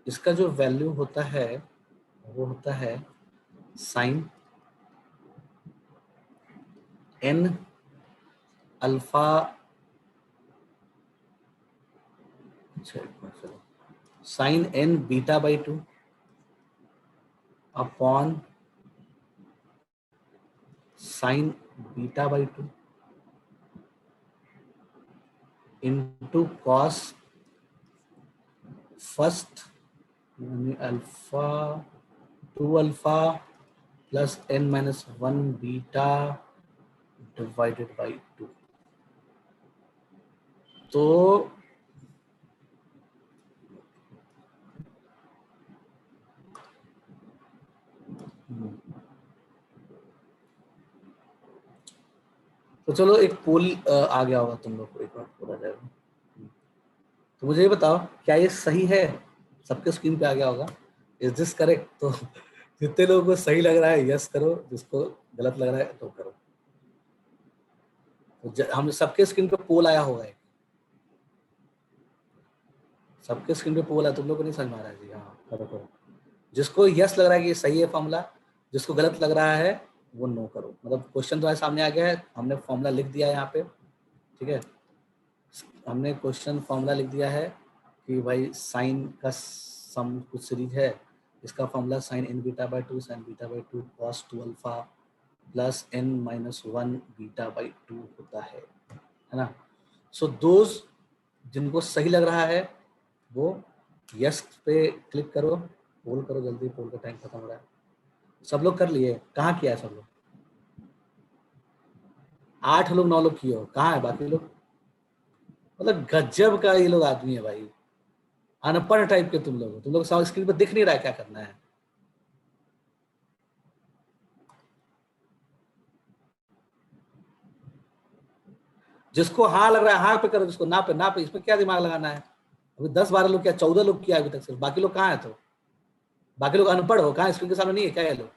इसका जो वैल्यू होता है वो होता है sine n alpha, sine n beta by 2 upon sine beta by 2 into cos first यानी alpha 2 alpha plus n minus 1 beta divided by 2। तो तो चलो एक पोल आ गया होगा तुम लोग को, एक बार पूरा जाएगा। तो मुझे ये बताओ क्या ये सही है? सबके स्क्रीन पे आ गया होगा। Is this correct? तो जितने लोगों को सही लग रहा है यस करो, जिसको गलत लग रहा है तो करो। तो हम सबके स्क्रीन पे पोल आया होगा एक। सबके स्क्रीन पे पोल है, तुम लोग को नहीं समझ में आ रहा है जी? हाँ करो करो। जिसको यस लग रहा है कि ये सही है फॉर्मूला, जिसको गलत लग रहा है वो नो करो। मतलब क्वेश्चन तुम्हारे सामने आ गया है, हमने फॉर्मूला लिख दिया है यहाँ पे, ठीक है। हमने क्वेश्चन फॉर्मूला लिख दिया है कि भाई साइन का सम कुछ सीरीज है, इसका formula sine n beta by 2 sign beta by 2 cos 2 alpha plus n minus 1 beta by 2 होता है ना। सो दोज जिनको सही लग रहा है वो यस पे क्लिक करो, पोल करो जल्दी, पोल का टाइम खत्म हो रहा है। सब लोग कर लिए? कहाँ किया है सब लोग? 8 लोग 9 लोग किए हो, कहाँ है बाकी लोग? मतलब गजब का ये लोग आदमी है भाई, अनपढ़ टाइप के तुम लोग। तुम लोग स्क्रीन पर दिख नहीं रहा है क्या करना है। जिसको हाँ लग रहा है हाँ पे करो, जिसको ना पे ना पे। इसमें क्या दिमाग लगाना है? अभी 10-12 लोग क्या 14 लोग किया अभी तक सिर्फ। बाकी लोग कहाँ है? तो बाकी लोग अनपढ़ हो, कहाँ? स्क्रीन के सामने नहीं है क्या ये लोग?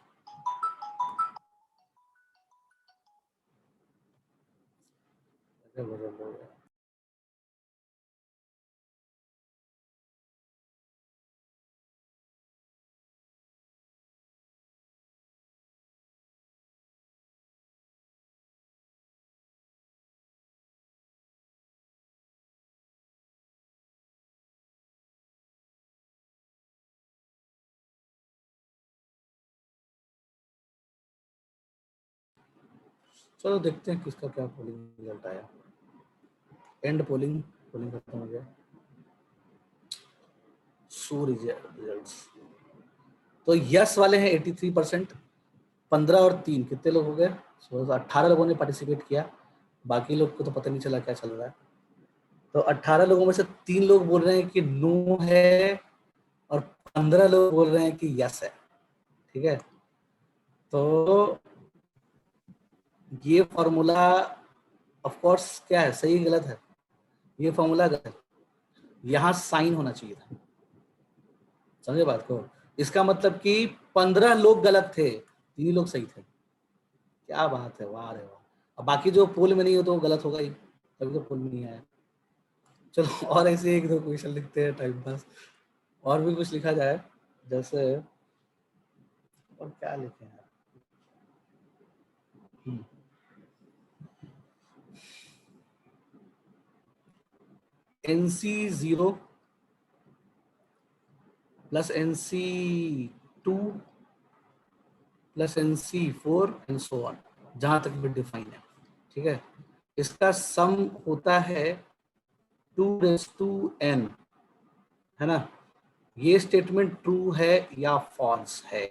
चलो देखते हैं किसका क्या पोलिंग रिजल्ट आया। एंड पोलिंग, पोलिंग खत्म हो गया। Show results. तो यस वाले हैं 83%। 15 और 3 कितने लोग हो गए? 18 लोगों ने पार्टिसिपेट किया। बाकी लोग को तो पता नहीं चला क्या चल रहा है। तो 18 लोगों में से 3 लोग बोल रहे हैं कि नो है और 15 लोग बोल रहे हैं कि यस है, ठीक है। तो ये फॉर्मूला ऑफ कोर्स क्या है, सही गलत है? ये फॉर्मूला गलत है। यहाँ साइन होना चाहिए था, समझे बात को? इसका मतलब कि 15 लोग गलत थे, 3 लोग सही थे। क्या बात है, वाह रे वाह। अब बाकी जो पोल में नहीं हो तो वो गलत होगा ही, तभी तो पोल में नहीं आया। चलो और ऐसे एक दो क्वेश्चन लिखते हैं टाइम पास, और भी कुछ लिखा जाए। जैसे और क्या लिखे हैं? NC0 plus NC2 plus NC4 and so on, जहां तक भी डिफाइन है, ठीक है। इसका सम होता है 2n, है ना। ये स्टेटमेंट ट्रू है या फॉल्स है?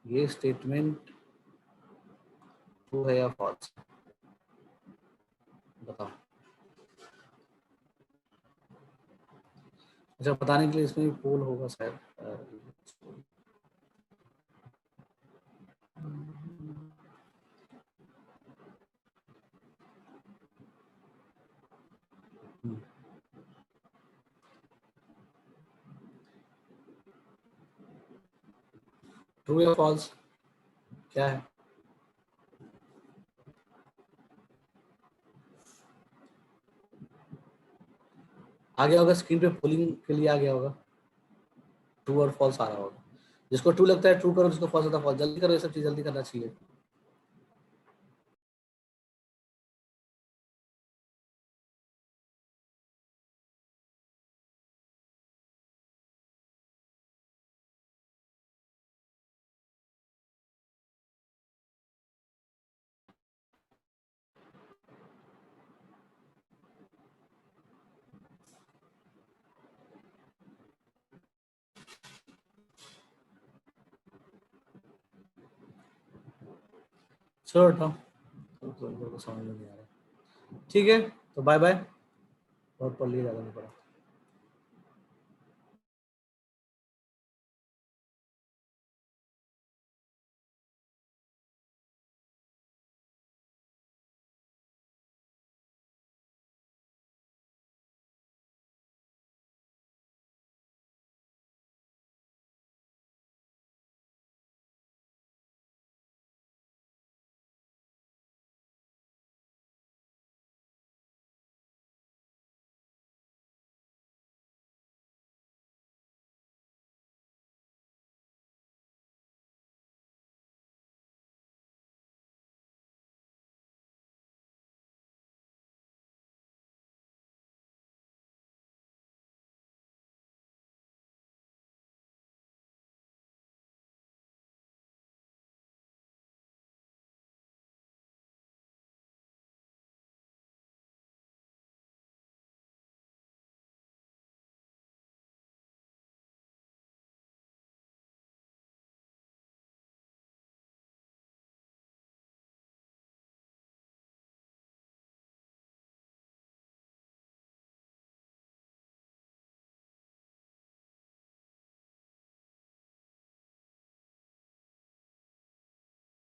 ये स्टेटमेंट ट्रू है या फॉल्स? बताओ। अच्छा, बताने के लिए इसमें पोल होगा शायद। ट्रू या फॉल्स क्या है? आ गया होगा स्क्रीन पे, पोलिंग के लिए आ गया होगा। ट्रू और फॉल्स आ रहा होगा। जिसको ट्रू लगता है ट्रू करो, जिसको फॉल्स लगता है फॉल्स। जल्दी करो, ये सब चीज जल्दी करना चाहिए। छोड़ हटाओ, तो समझ में नहीं आ रहा। ठीक है, तो बाय बाय, बहुत पढ़ लिया, ज़्यादा नहीं पढ़ा।